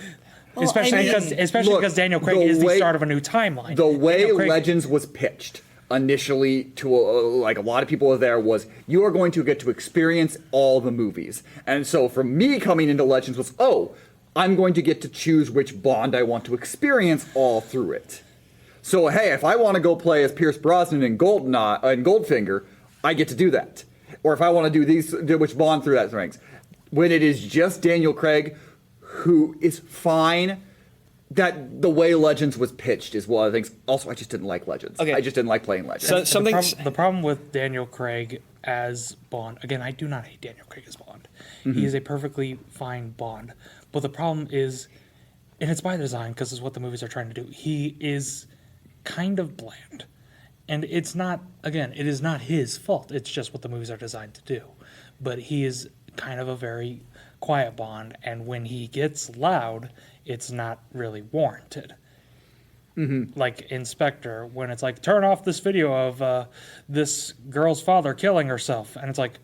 Well, Especially I mean- because Look, Daniel Craig the is the way- start of a new timeline. The way Daniel Craig- Legends was pitched initially to like a lot of people there was, you are going to get to experience all the movies. And so for me coming into Legends was, oh, I'm going to get to choose which Bond I want to experience all through it. So hey, if I want to go play as Pierce Brosnan in Goldfinger, I get to do that. Or if I want to do which Bond through that ranks. When it is just Daniel Craig, who is fine, that the way Legends was pitched is one of the things. Also, I just didn't like Legends. Okay. I just didn't like playing Legends. So something. The problem with Daniel Craig as Bond, again, I do not hate Daniel Craig as Bond. He is a perfectly fine Bond. But the problem is, and it's by design because it's what the movies are trying to do, he is kind of bland. And it's not, again, it is not his fault. It's just what the movies are designed to do. But he is kind of a very quiet Bond, and when he gets loud, it's not really warranted. Like Inspector, when it's like, turn off this video of this girl's father killing herself, and it's like,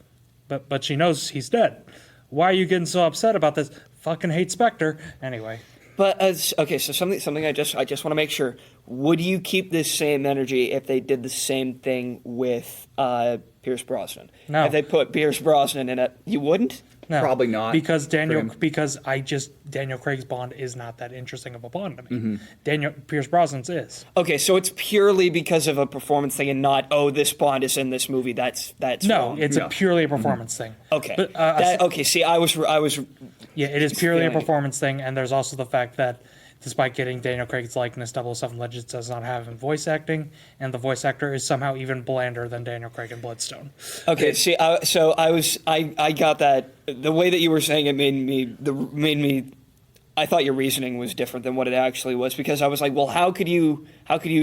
but she knows he's dead. Why are you getting so upset about this? Fucking hate Spectre. Anyway. But okay, so something I just want to make sure. Would you keep this same energy if they did the same thing with Pierce Brosnan? No. If they put Pierce Brosnan in it, you wouldn't? No, Probably not because for him. Daniel Craig's Bond is not that interesting of a Bond to me. Pierce Brosnan's is. Okay, so it's purely because of a performance thing, and not this Bond is in this movie. That's No, wrong. it's a purely a performance thing. Okay. But, Okay. See, I was. Yeah, it is purely a feeling it. performance thing, and there's also the fact that despite getting Daniel Craig's likeness, 007 Legends does not have him voice acting, and the voice actor is somehow even blander than Daniel Craig in Bloodstone. Okay. See, I got that. The way that you were saying it made me. I thought your reasoning was different than what it actually was, because I was like, well, how could you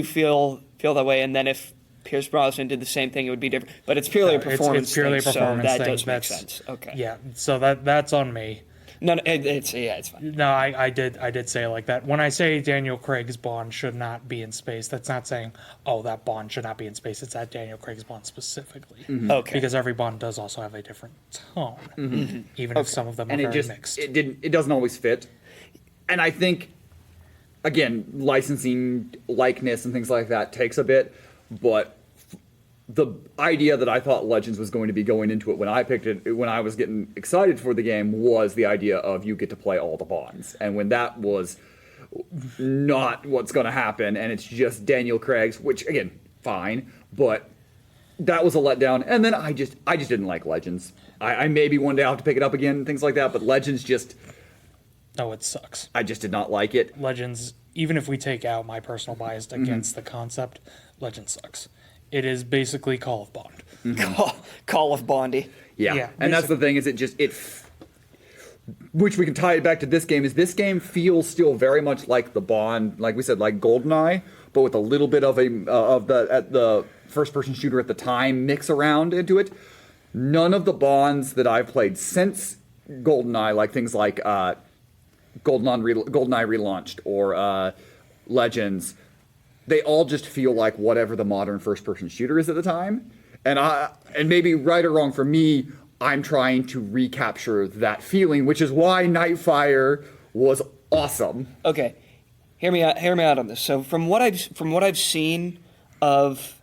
feel that way? And then if Pierce Brosnan did the same thing, it would be different. But it's purely a performance It's purely thing, a performance so that thing. does make sense. Okay. Yeah, so that's on me. No, it's fine. No, I did say it like that. When I say Daniel Craig's Bond should not be in space, that's not saying, oh, that Bond should not be in space. It's that Daniel Craig's Bond specifically. Okay. Because every Bond does also have a different tone, even if some of them are and very mixed. it doesn't always fit. And I think, again, licensing likeness and things like that takes a bit, but the idea that I thought Legends was going to be going into it when I picked it, when I was getting excited for the game, was the idea of you get to play all the Bonds. And when that was not what's going to happen, and it's just Daniel Craig's, which, again, fine, but that was a letdown. And then I just didn't like Legends. I maybe one day I'll have to pick it up again and things like that, but Legends just, No, it sucks. I just did not like it. Legends, even if we take out my personal bias against the concept, Legends sucks. It is basically Call of Bond. Call of Bondy. Yeah. And that's the thing, is which we can tie it back to this game, is this game feels still very much like the Bond, like we said, like GoldenEye, but with a little bit of the first-person shooter at the time mix around into it. None of the Bonds that I've played since GoldenEye, like things like GoldenEye relaunched or Legends, they all just feel like whatever the modern first-person shooter is at the time. And maybe right or wrong for me, I'm trying to recapture that feeling, which is why Nightfire was awesome. Okay, hear me out on this. So from what I've seen of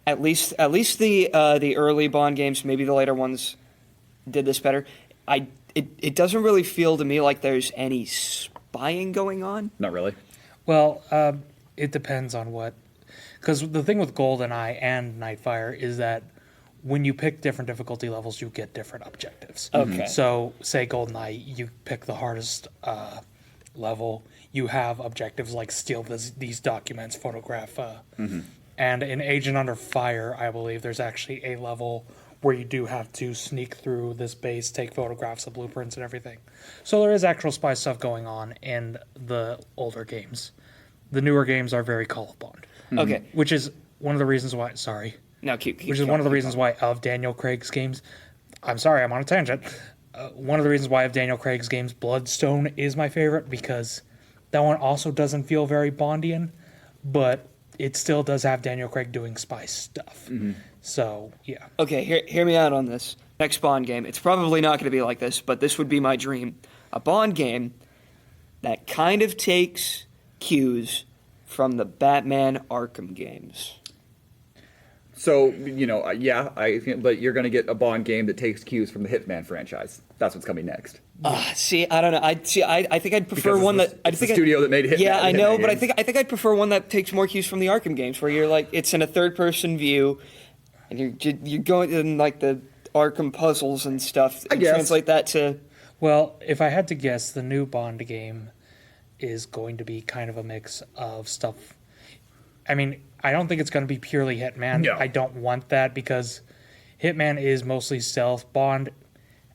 at least the early Bond games, maybe the later ones did this better. It doesn't really feel to me like there's any spying going on. Not really. Well, it depends on what... Because the thing with GoldenEye and Nightfire is that when you pick different difficulty levels, you get different objectives. Okay. So, say GoldenEye, you pick the hardest level, you have objectives like steal these documents, photograph... And in Agent Under Fire, I believe, there's actually a level where you do have to sneak through this base, take photographs of blueprints and everything. So there is actual spy stuff going on in the older games. The newer games are very Call of Bond. Okay. Which is one of the reasons why... Sorry. Now keep Which is one of the reasons why of Daniel Craig's games, I'm sorry, I'm on a tangent. One of the reasons why I have Daniel Craig's games, Bloodstone, is my favorite because that one also doesn't feel very Bondian, but it still does have Daniel Craig doing spy stuff. So, yeah. Okay, hear me out on this. Next Bond game. It's probably not going to be like this, but this would be my dream. A Bond game that kind of takes cues from the Batman Arkham games. So, I think, but you're going to get a Bond game that takes cues from the Hitman franchise. That's what's coming next. See, I don't know. I think I'd prefer Because one it's that the, I it's think the studio that made Hitman. Yeah, I know, Hitman but games. I think I'd prefer one that takes more cues from the Arkham games, where you're like it's in a third-person view, and you're going in like the Arkham puzzles and stuff. I And guess. translate that to. Well, if I had to guess, the new Bond game is going to be kind of a mix of stuff. I mean, I don't think it's going to be purely Hitman. No. I don't want that because Hitman is mostly stealth. Bond,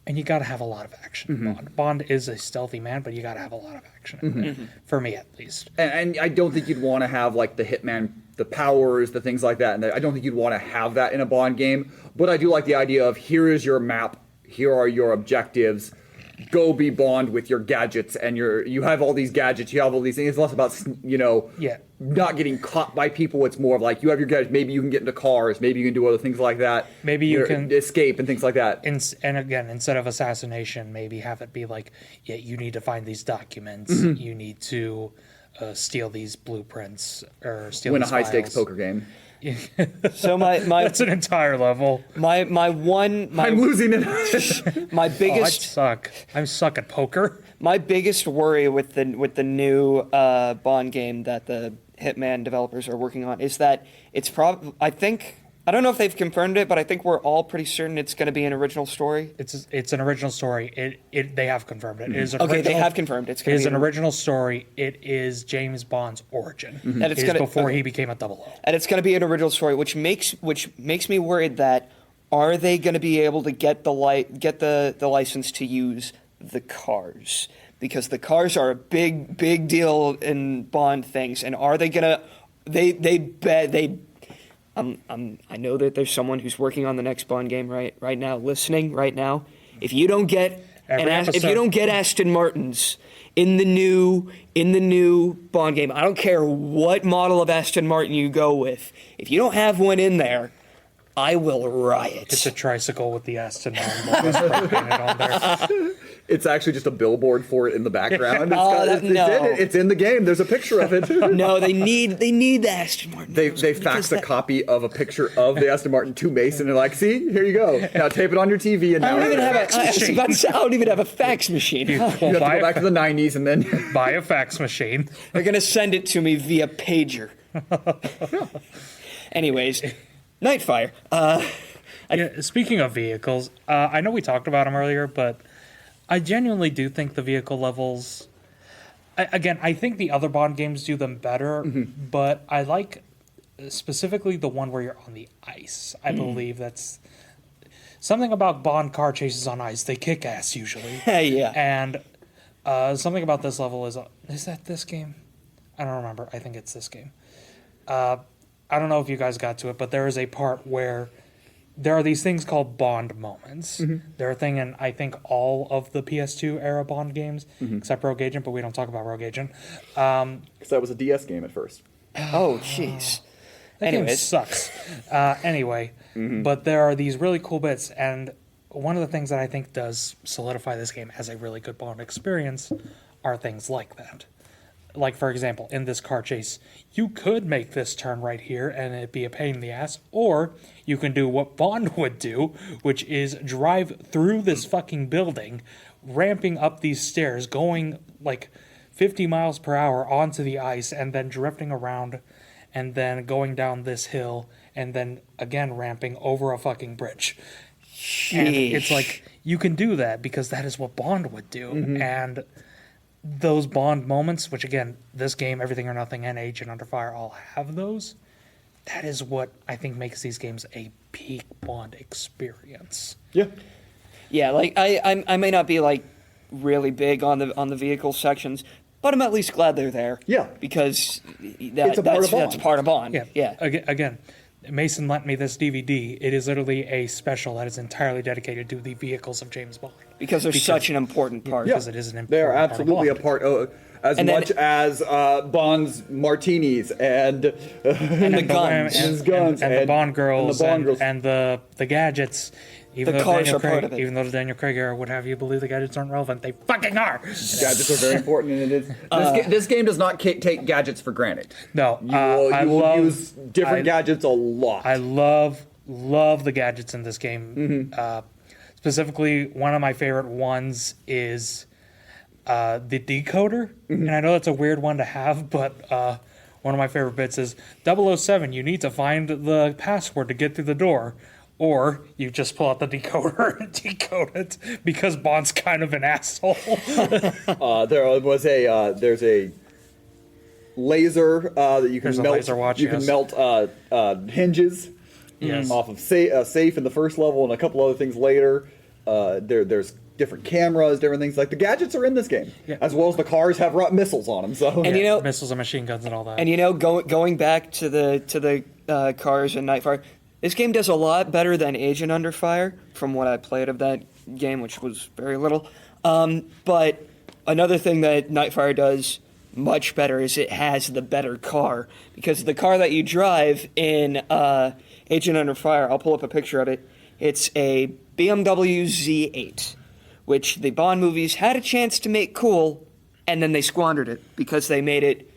and you got to have a lot of action. Bond is a stealthy man, but you got to have a lot of action in it, for me at least. And I don't think you'd want to have like the Hitman, the powers, the things like that. And I don't think you'd want to have that in a Bond game. But I do like the idea of here is your map, here are your objectives. Go be Bond with your gadgets, and you have all these gadgets, you have all these things. It's less about not getting caught by people. It's more of like you have your gadgets. Maybe you can get into cars. Maybe you can do other things like that. Maybe you can escape and things like that. And again, instead of assassination, maybe have it be like, yeah, you need to find these documents. You need to steal these blueprints or steal Win a these high stakes files. poker game. So my That's an entire level. my I'm losing it. my I biggest suck. I suck at poker. my biggest worry with the new Bond game that the Hitman developers are working on is that it's I don't know if they've confirmed it, but I think we're all pretty certain it's going to be an original story. It's an original story. They have confirmed it. It is an Okay, they original- have confirmed it's It going is to an be original story. It is James Bond's origin. And it's It is gonna- before okay. he became a 00. and it's going to be an original story, which makes me worried that are they going to be able to get the license to use the cars, because the cars are a big deal in Bond things, and are they going to I know that there's someone who's working on the next Bond game right now, listening right now. If you don't get if you don't get Aston Martins in the new Bond game, I don't care what model of Aston Martin you go with. If you don't have one in there, I will riot. It's a tricycle with the Aston Martin logo spray painted on there. It's actually just a billboard for it in the background. No. It's in the game. There's a picture of it. No, they need the Aston Martin. They faxed a copy of a picture of the Aston Martin to Mason. And they're like, see, here you go. Now tape it on your TV. And now I don't even have a fax machine. you have to go back to the 90s and then... Buy a fax machine. They're gonna send it to me via pager. Anyways, Nightfire. Speaking of vehicles, I know we talked about them earlier, but I genuinely do think the vehicle levels. I think the other Bond games do them better, but I like specifically the one where you're on the ice. I believe that's something about Bond car chases on ice. They kick ass usually. Yeah. And something about this level is that this game? I don't remember. I think it's this game. I don't know if you guys got to it, but there is a part where there are these things called Bond moments. They're a thing in, I think, all of the PS2 era Bond games, except Rogue Agent, but we don't talk about Rogue Agent. Because that was a DS game at first. Oh, jeez. That game Anyways. sucks. Anyway, but there are these really cool bits, and one of the things that I think does solidify this game as a really good Bond experience are things like that. Like, for example, in this car chase, you could make this turn right here and it'd be a pain in the ass, or you can do what Bond would do, which is drive through this fucking building, ramping up these stairs, going like 50 miles per hour onto the ice, and then drifting around, and then going down this hill, and then again ramping over a fucking bridge. And it's like, you can do that because that is what Bond would do. And those Bond moments, which again, this game, Everything or Nothing, and Agent Under Fire all have those. That is what I think makes these games a peak Bond experience. Yeah. Yeah, like I may not be like really big on the vehicle sections, but I'm at least glad they're there. Yeah. Because It's a part of Bond. that's part of Bond. Yeah. Yeah. Again, Mason lent me this DVD. It is literally a special that is entirely dedicated to the vehicles of James Bond. Because they're such an important part. Because it is an important They are part of absolutely a Bond. part, as And then- much as Bond's martinis and the guns. his guns and the Bond girls and the Bond girls. and the gadgets. Even The though cars Daniel are part Craig, of it. even though the Daniel Craig era would have you believe the gadgets aren't relevant, they fucking are. Gadgets are very important, and it is. This game does not take gadgets for granted. No, You will use different gadgets a lot. I love the gadgets in this game. Specifically, one of my favorite ones is the decoder, and I know that's a weird one to have, but one of my favorite bits is 007. You need to find the password to get through the door. Or you just pull out the decoder and decode it because Bond's kind of an asshole. There's a laser that you can There's a melt. laser watch, you can yes. melt hinges Yes. off of safe in the first level, and a couple other things later. There's different cameras, different things. Like the gadgets are in this game, Yeah. as well as the cars have missiles on them. So And you know, Missiles and machine guns and all that. and you know, going back to the cars and Nightfire, this game does a lot better than Agent Under Fire from what I played of that game, which was very little. But another thing that Nightfire does much better is it has the better car, because the car that you drive in Agent Under Fire, I'll pull up a picture of it. It's a BMW Z8, which the Bond movies had a chance to make cool, and then they squandered it because they made it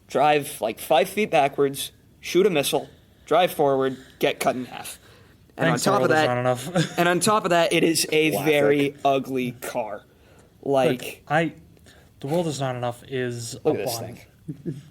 drive like 5 feet backwards, shoot a missile, drive forward, get cut in half. And Thanks, on top of Earl, that's that, not enough. and on top of that, it is a Classic. very ugly car. Like, The World Is Not Enough is look a at this Bond. thing.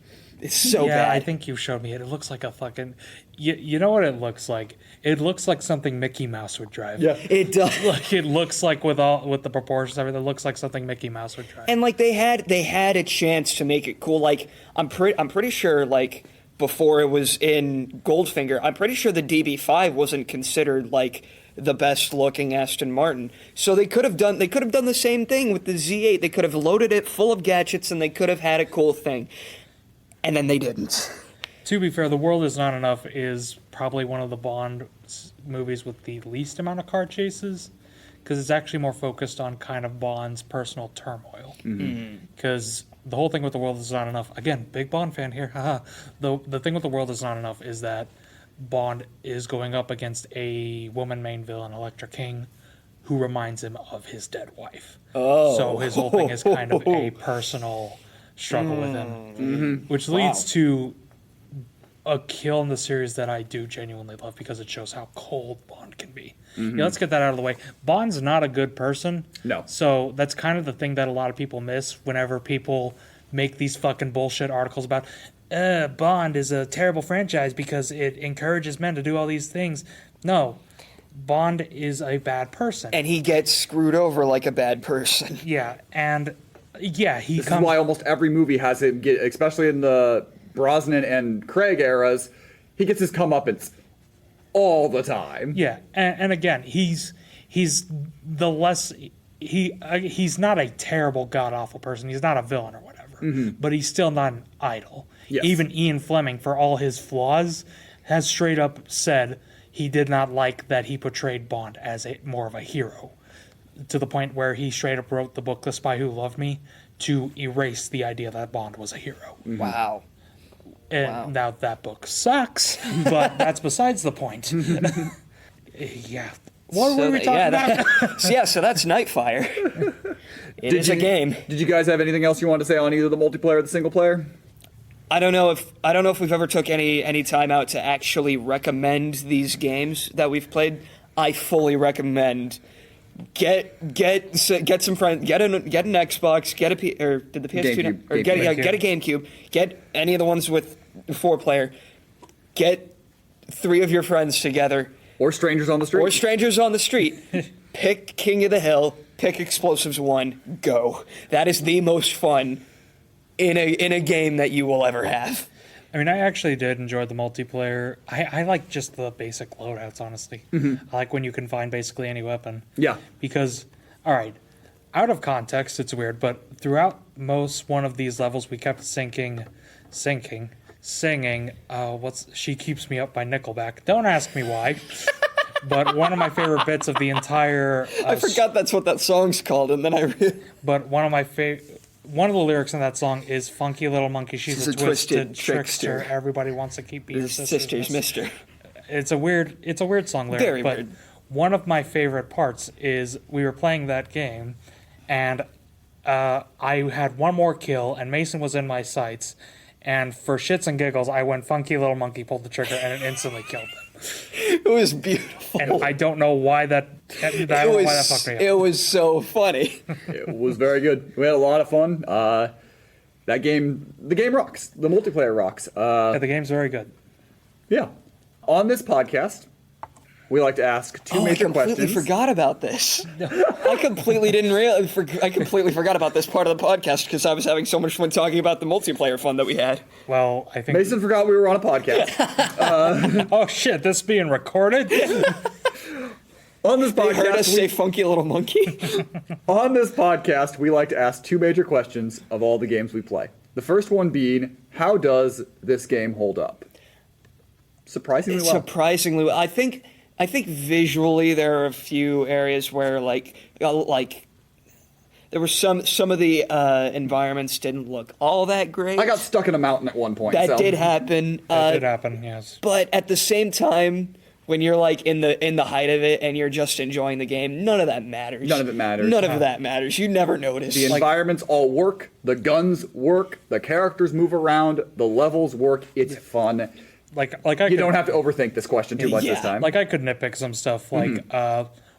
It's so yeah, bad. I think you showed me it. It looks like a fucking. You know what it looks like? It looks like something Mickey Mouse would drive. yeah, It does. Like it looks like with the proportions, everything. It looks like something Mickey Mouse would drive. And like they had a chance to make it cool. Like I'm pretty sure like before it was in Goldfinger, I'm pretty sure the DB5 wasn't considered like the best looking Aston Martin. So they could have done the same thing with the Z8. They could have loaded it full of gadgets and they could have had a cool thing. And then they didn't. To be fair, The World Is Not Enough is probably one of the Bond movies with the least amount of car chases, because it's actually more focused on kind of Bond's personal turmoil. Because the whole thing with The World Is Not Enough, again, big Bond fan here, haha. The thing with The World Is Not Enough is that Bond is going up against a woman main villain, Electra King, who reminds him of his dead wife. Oh. So his whole thing is kind of a personal struggle with him, which leads to a kill in the series that I do genuinely love because it shows how cold Bond can be. Yeah, let's get that out of the way. Bond's not a good person. No. So that's kind of the thing that a lot of people miss whenever people make these fucking bullshit articles about Bond is a terrible franchise because it encourages men to do all these things. No. Bond is a bad person. And he gets screwed over like a bad person. Yeah, and yeah, he this comes. is why almost every movie has him get, especially in the Brosnan and Craig eras, he gets his comeuppance all the time. Yeah, and again, he's the less he's not a terrible god awful person. He's not a villain or whatever, but he's still not an idol. Yes. Even Ian Fleming, for all his flaws, has straight up said he did not like that he portrayed Bond as more of a hero, to the point where he straight up wrote the book The Spy Who Loved Me to erase the idea that Bond was a hero. Wow. And now that book sucks, but that's besides the point. Yeah. What were we talking about? So that's Nightfire. It is a game. Did you guys have anything else you wanted to say on either the multiplayer or the single player? I don't know if we've ever took any time out to actually recommend these games that we've played. I fully recommend get some friends, get an Xbox, get did the PS2 GameCube. or get a GameCube, get any of the ones with 4-player, get 3 of your friends together. Or strangers on the street? Or strangers on the street. Pick King of the Hill. Pick Explosives 1. Go. That is the most fun in a game that you will ever have. I mean, I actually did enjoy the multiplayer. I like just the basic loadouts, honestly. I like when you can find basically any weapon. Yeah. Because, all right, out of context, it's weird, but throughout one of these levels, we kept sinking, singing She Keeps Me Up by Nickelback. Don't ask me why. But one of my favorite bits of the entire I forgot that's what that song's called, and then but one of the lyrics in that song is "Funky little monkey, she's a twisted trickster. Everybody wants to keep being sister's mister." It's a weird song lyric. Very but weird. One of my favorite parts is we were playing that game, and I had one more kill, and Mason was in my sights, and for shits and giggles, I went "Funky little monkey," pulled the trigger, and it instantly killed him. It was beautiful. And I don't know why that fucked me up. It was so funny. It was very good. We had a lot of fun. The game rocks. The multiplayer rocks. The game's very good. Yeah. On this podcast, we like to ask two major questions. I completely forgot about this. I completely forgot about this part of the podcast because I was having so much fun talking about the multiplayer fun that we had. Well, I think Mason forgot we were on a podcast. oh shit, this being recorded? On this They heard podcast, us say "funky little monkey." on this podcast, we like to ask two major questions of all the games we play. The first one being, how does this game hold up? Surprisingly well. Surprisingly, well. I think visually there are a few areas where like there were some of the environments didn't look all that great. I got stuck in a mountain at one point. That did happen. That did happen, yes. But at the same time, when you're like in the height of it and you're just enjoying the game, none of that matters. None of it matters. None of that matters. You never notice. The environments all work. The guns work. The characters move around. The levels work. It's fun. You don't have to overthink this question too much this time. Like I could nitpick some stuff. Like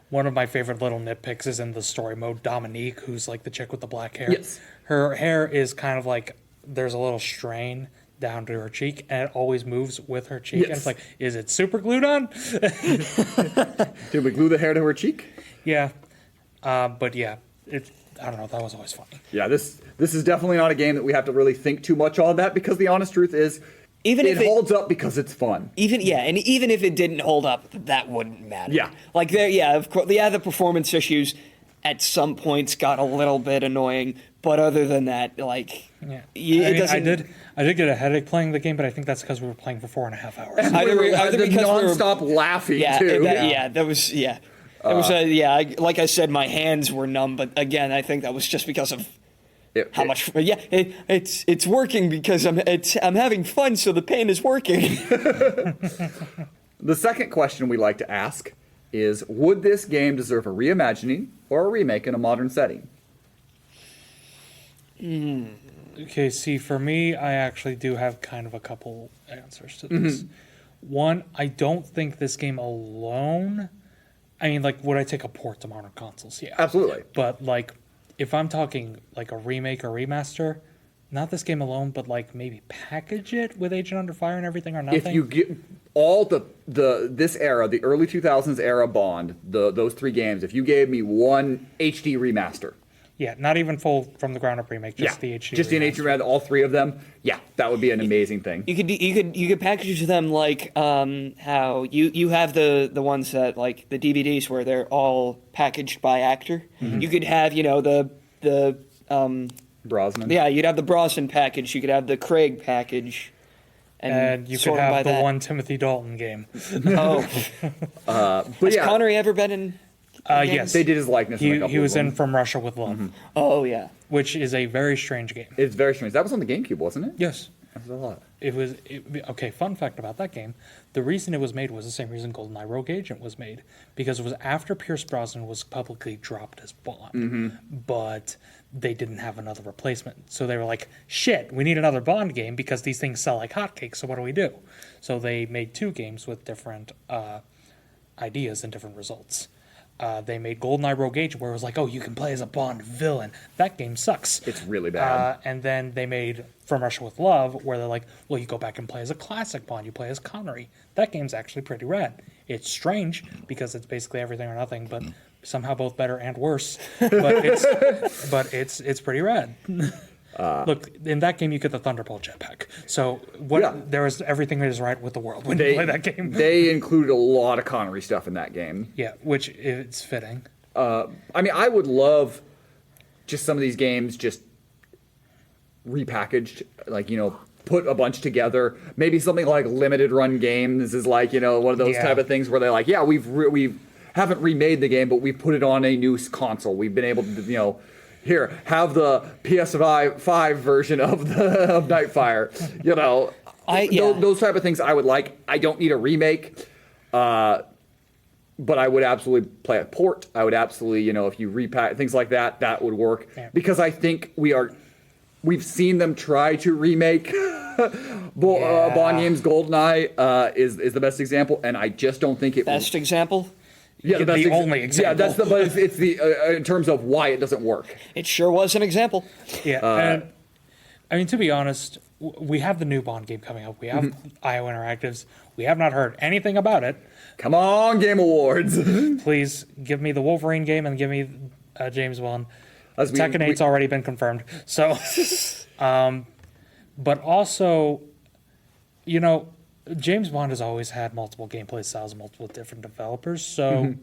one of my favorite little nitpicks is in the story mode. Dominique, who's like the chick with the black hair. Yes. Her hair is kind of like there's a little strain down to her cheek, and it always moves with her cheek. Yes. And it's like, is it super glued on? Did we glue the hair to her cheek? Yeah. But yeah, I don't know. That was always funny. Yeah, this is definitely not a game that we have to really think too much on that, because the honest truth is, it holds up because it's fun. Even if it didn't hold up, that wouldn't matter. Yeah. Like of course, the performance issues at some points got a little bit annoying, but other than that, like, I did get a headache playing the game, but I think that's because we were playing for 4.5 hours. Either because non-stop laughing too. Like I said, my hands were numb, but again, I think that was just because of how much. Yeah, it's working because I'm having fun, so the pain is working. The second question we like to ask is, would this game deserve a reimagining or a remake in a modern setting? Okay, see, for me, I actually do have kind of a couple answers to this. One, I don't think this game alone, I mean, like, would I take a port to modern consoles? Yeah. Absolutely. But, like, if I'm talking, like, a remake or remaster, not this game alone, but, like, maybe package it with Agent Under Fire and everything or nothing. If you get all this era, the early 2000s era Bond, those three games, if you gave me one HD remaster. Yeah, not even full from the ground up remake, just the HD. Just an HD remaster, all three of them. Yeah, that would be an amazing thing. You could package them like how you have the ones that, like, the DVDs where they're all packaged by actor. You could have the Brosnan. Yeah, you'd have the Brosnan package. You could have the Craig package. And you could have the one Timothy Dalton game. Oh. Has Connery ever been in? Yes. They did his likeness. He was in From Russia with Love. Oh, yeah. Which is a very strange game. It's very strange. That was on the GameCube, wasn't it? Yes. That was a lot. Okay, fun fact about that game. The reason it was made was the same reason GoldenEye Rogue Agent was made. Because it was after Pierce Brosnan was publicly dropped as Bond. But they didn't have another replacement. So they were like, shit, we need another Bond game because these things sell like hotcakes, so what do we do? So they made two games with different ideas and different results. They made GoldenEye Rogue Agent, where it was like, oh, you can play as a Bond villain. That game sucks. It's really bad. And then they made From Russia with Love, where they're like, well, you go back and play as a classic Bond. You play as Connery. That game's actually pretty rad. It's strange, because it's basically everything or nothing, but somehow both better and worse. But it's pretty rad. Look, in that game, you get the Thunderbolt jetpack. So there was everything that is right with the world when you play that game. They included a lot of Connery stuff in that game. Yeah, which is fitting. I mean, I would love just some of these games just repackaged, like, put a bunch together. Maybe something like limited run games is like, you know, one of those type of things where they're like, yeah, we haven't remade the game, but we've put it on a new console. We've been able to, you know, here, have the PS5 version of Nightfire. You know, those type of things I would like. I don't need a remake, but I would absolutely play a port. I would absolutely, you know, if you repack things like that, that would work. Yeah. Because I think we've seen them try to remake Bond games. GoldenEye is the best example, and I just don't think it. Best example. Yeah, the only example. Yeah, that's but it's the in terms of why it doesn't work. It sure was an example. Yeah, and I mean, to be honest, we have the new Bond game coming up. We have IO Interactives. We have not heard anything about it. Come on, Game Awards. Please give me the Wolverine game and give me James Bond. Tekken 8's already been confirmed. So, but also, you know, James Bond has always had multiple gameplay styles, multiple different developers. So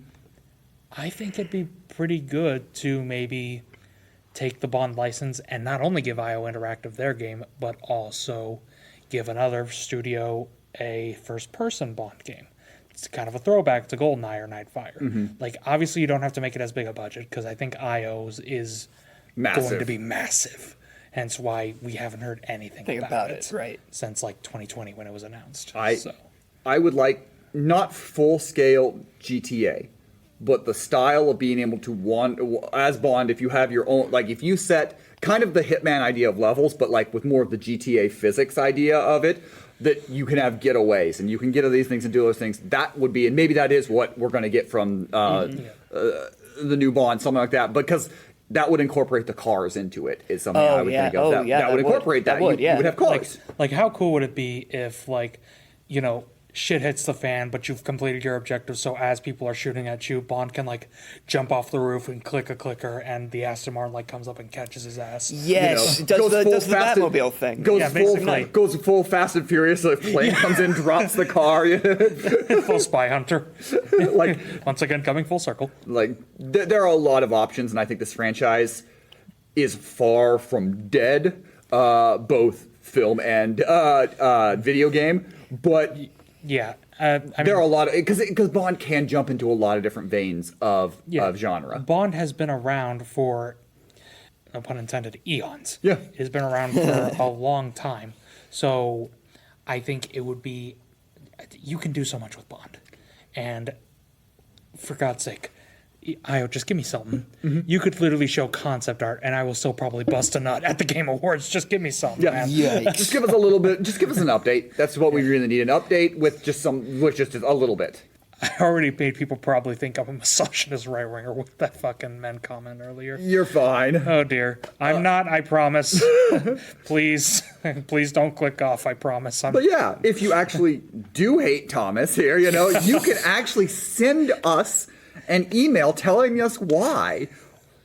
I think it'd be pretty good to maybe take the Bond license and not only give IO Interactive their game, but also give another studio a first-person Bond game. It's kind of a throwback to GoldenEye or Nightfire. Like, obviously, you don't have to make it as big a budget, because I think IO's is going to be massive. Hence why we haven't heard anything about it right? Since, like, 2020 when it was announced. I would like, not full-scale GTA, but the style of being able to, as Bond, if you have your own, like, if you set kind of the Hitman idea of levels, but, like, with more of the GTA physics idea of it, that you can have getaways and you can get to these things and do those things. That would be, and maybe that is what we're going to get from the new Bond, something like that, because that would incorporate the cars into it. Is something I would think of. That would incorporate that. You would have cars. Like, how cool would it be if, like, you know, shit hits the fan, but you've completed your objective, so as people are shooting at you, Bond can, like, jump off the roof and click a clicker, and the Aston Martin, like, comes up and catches his ass. Yes, you know, does the Batmobile thing. Goes full Fast and Furious, so the plane comes in, drops the car. Full Spy Hunter. Like, once again, coming full circle. Like, there are a lot of options, and I think this franchise is far from dead, both film and video game, but... Yeah, I mean, there are a lot of because Bond can jump into a lot of different veins of genre. Bond has been around for, no pun intended, eons. Yeah, it has been around for a long time. So, I think it would be, you can do so much with Bond, and for God's sake, Io, just give me something. You could literally show concept art, and I will still probably bust a nut at the Game Awards. Just give me something. Yeah, just give us a little bit. Just give us an update. That's what we really need. An update with just a little bit. I already made people probably think I'm a misogynist right winger with that fucking men comment earlier. You're fine. Oh dear, I'm not. I promise. Please don't click off. I promise. But yeah, if you actually do hate Thomas here, you know, you can actually send us an email telling us why.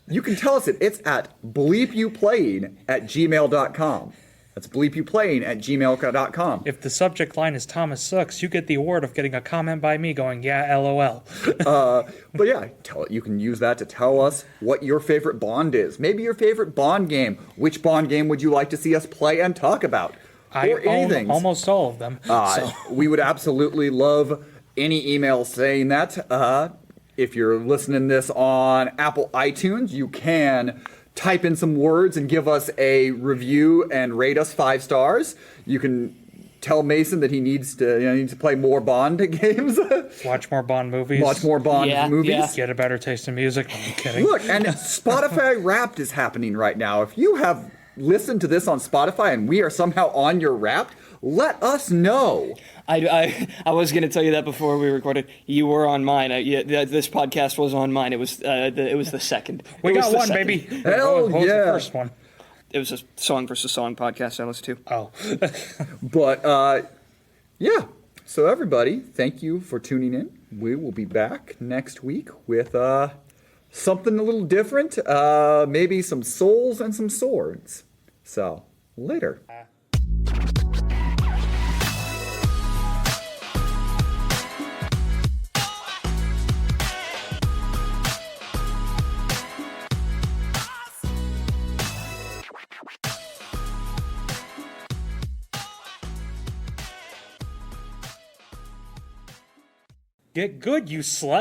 You can tell us it. It's at bleepyouplaying@gmail.com. That's bleepyouplaying@gmail.com. If the subject line is Thomas Sucks, you get the award of getting a comment by me going, yeah, LOL. But yeah, you can use that to tell us what your favorite Bond is. Maybe your favorite Bond game. Which Bond game would you like to see us play and talk about? I own almost all of them. So. We would absolutely love any email saying that. If you're listening this on Apple iTunes, you can type in some words and give us a review and rate us 5 stars. You can tell Mason that he needs to play more Bond games. Watch more Bond movies. Watch more Bond movies. Yeah. Get a better taste in music. No, I'm kidding. Look, and Spotify Wrapped is happening right now. If you have listened to this on Spotify and we are somehow on your Wrapped, let us know. I was going to tell you that before we recorded. You were on mine. This podcast was on mine. It was the second. We got one, baby. Hell what was yeah! The first one. It was a song versus song podcast I listened to. Oh, but yeah. So everybody, thank you for tuning in. We will be back next week with something a little different. Maybe some souls and some swords. So later. Get good, you slut.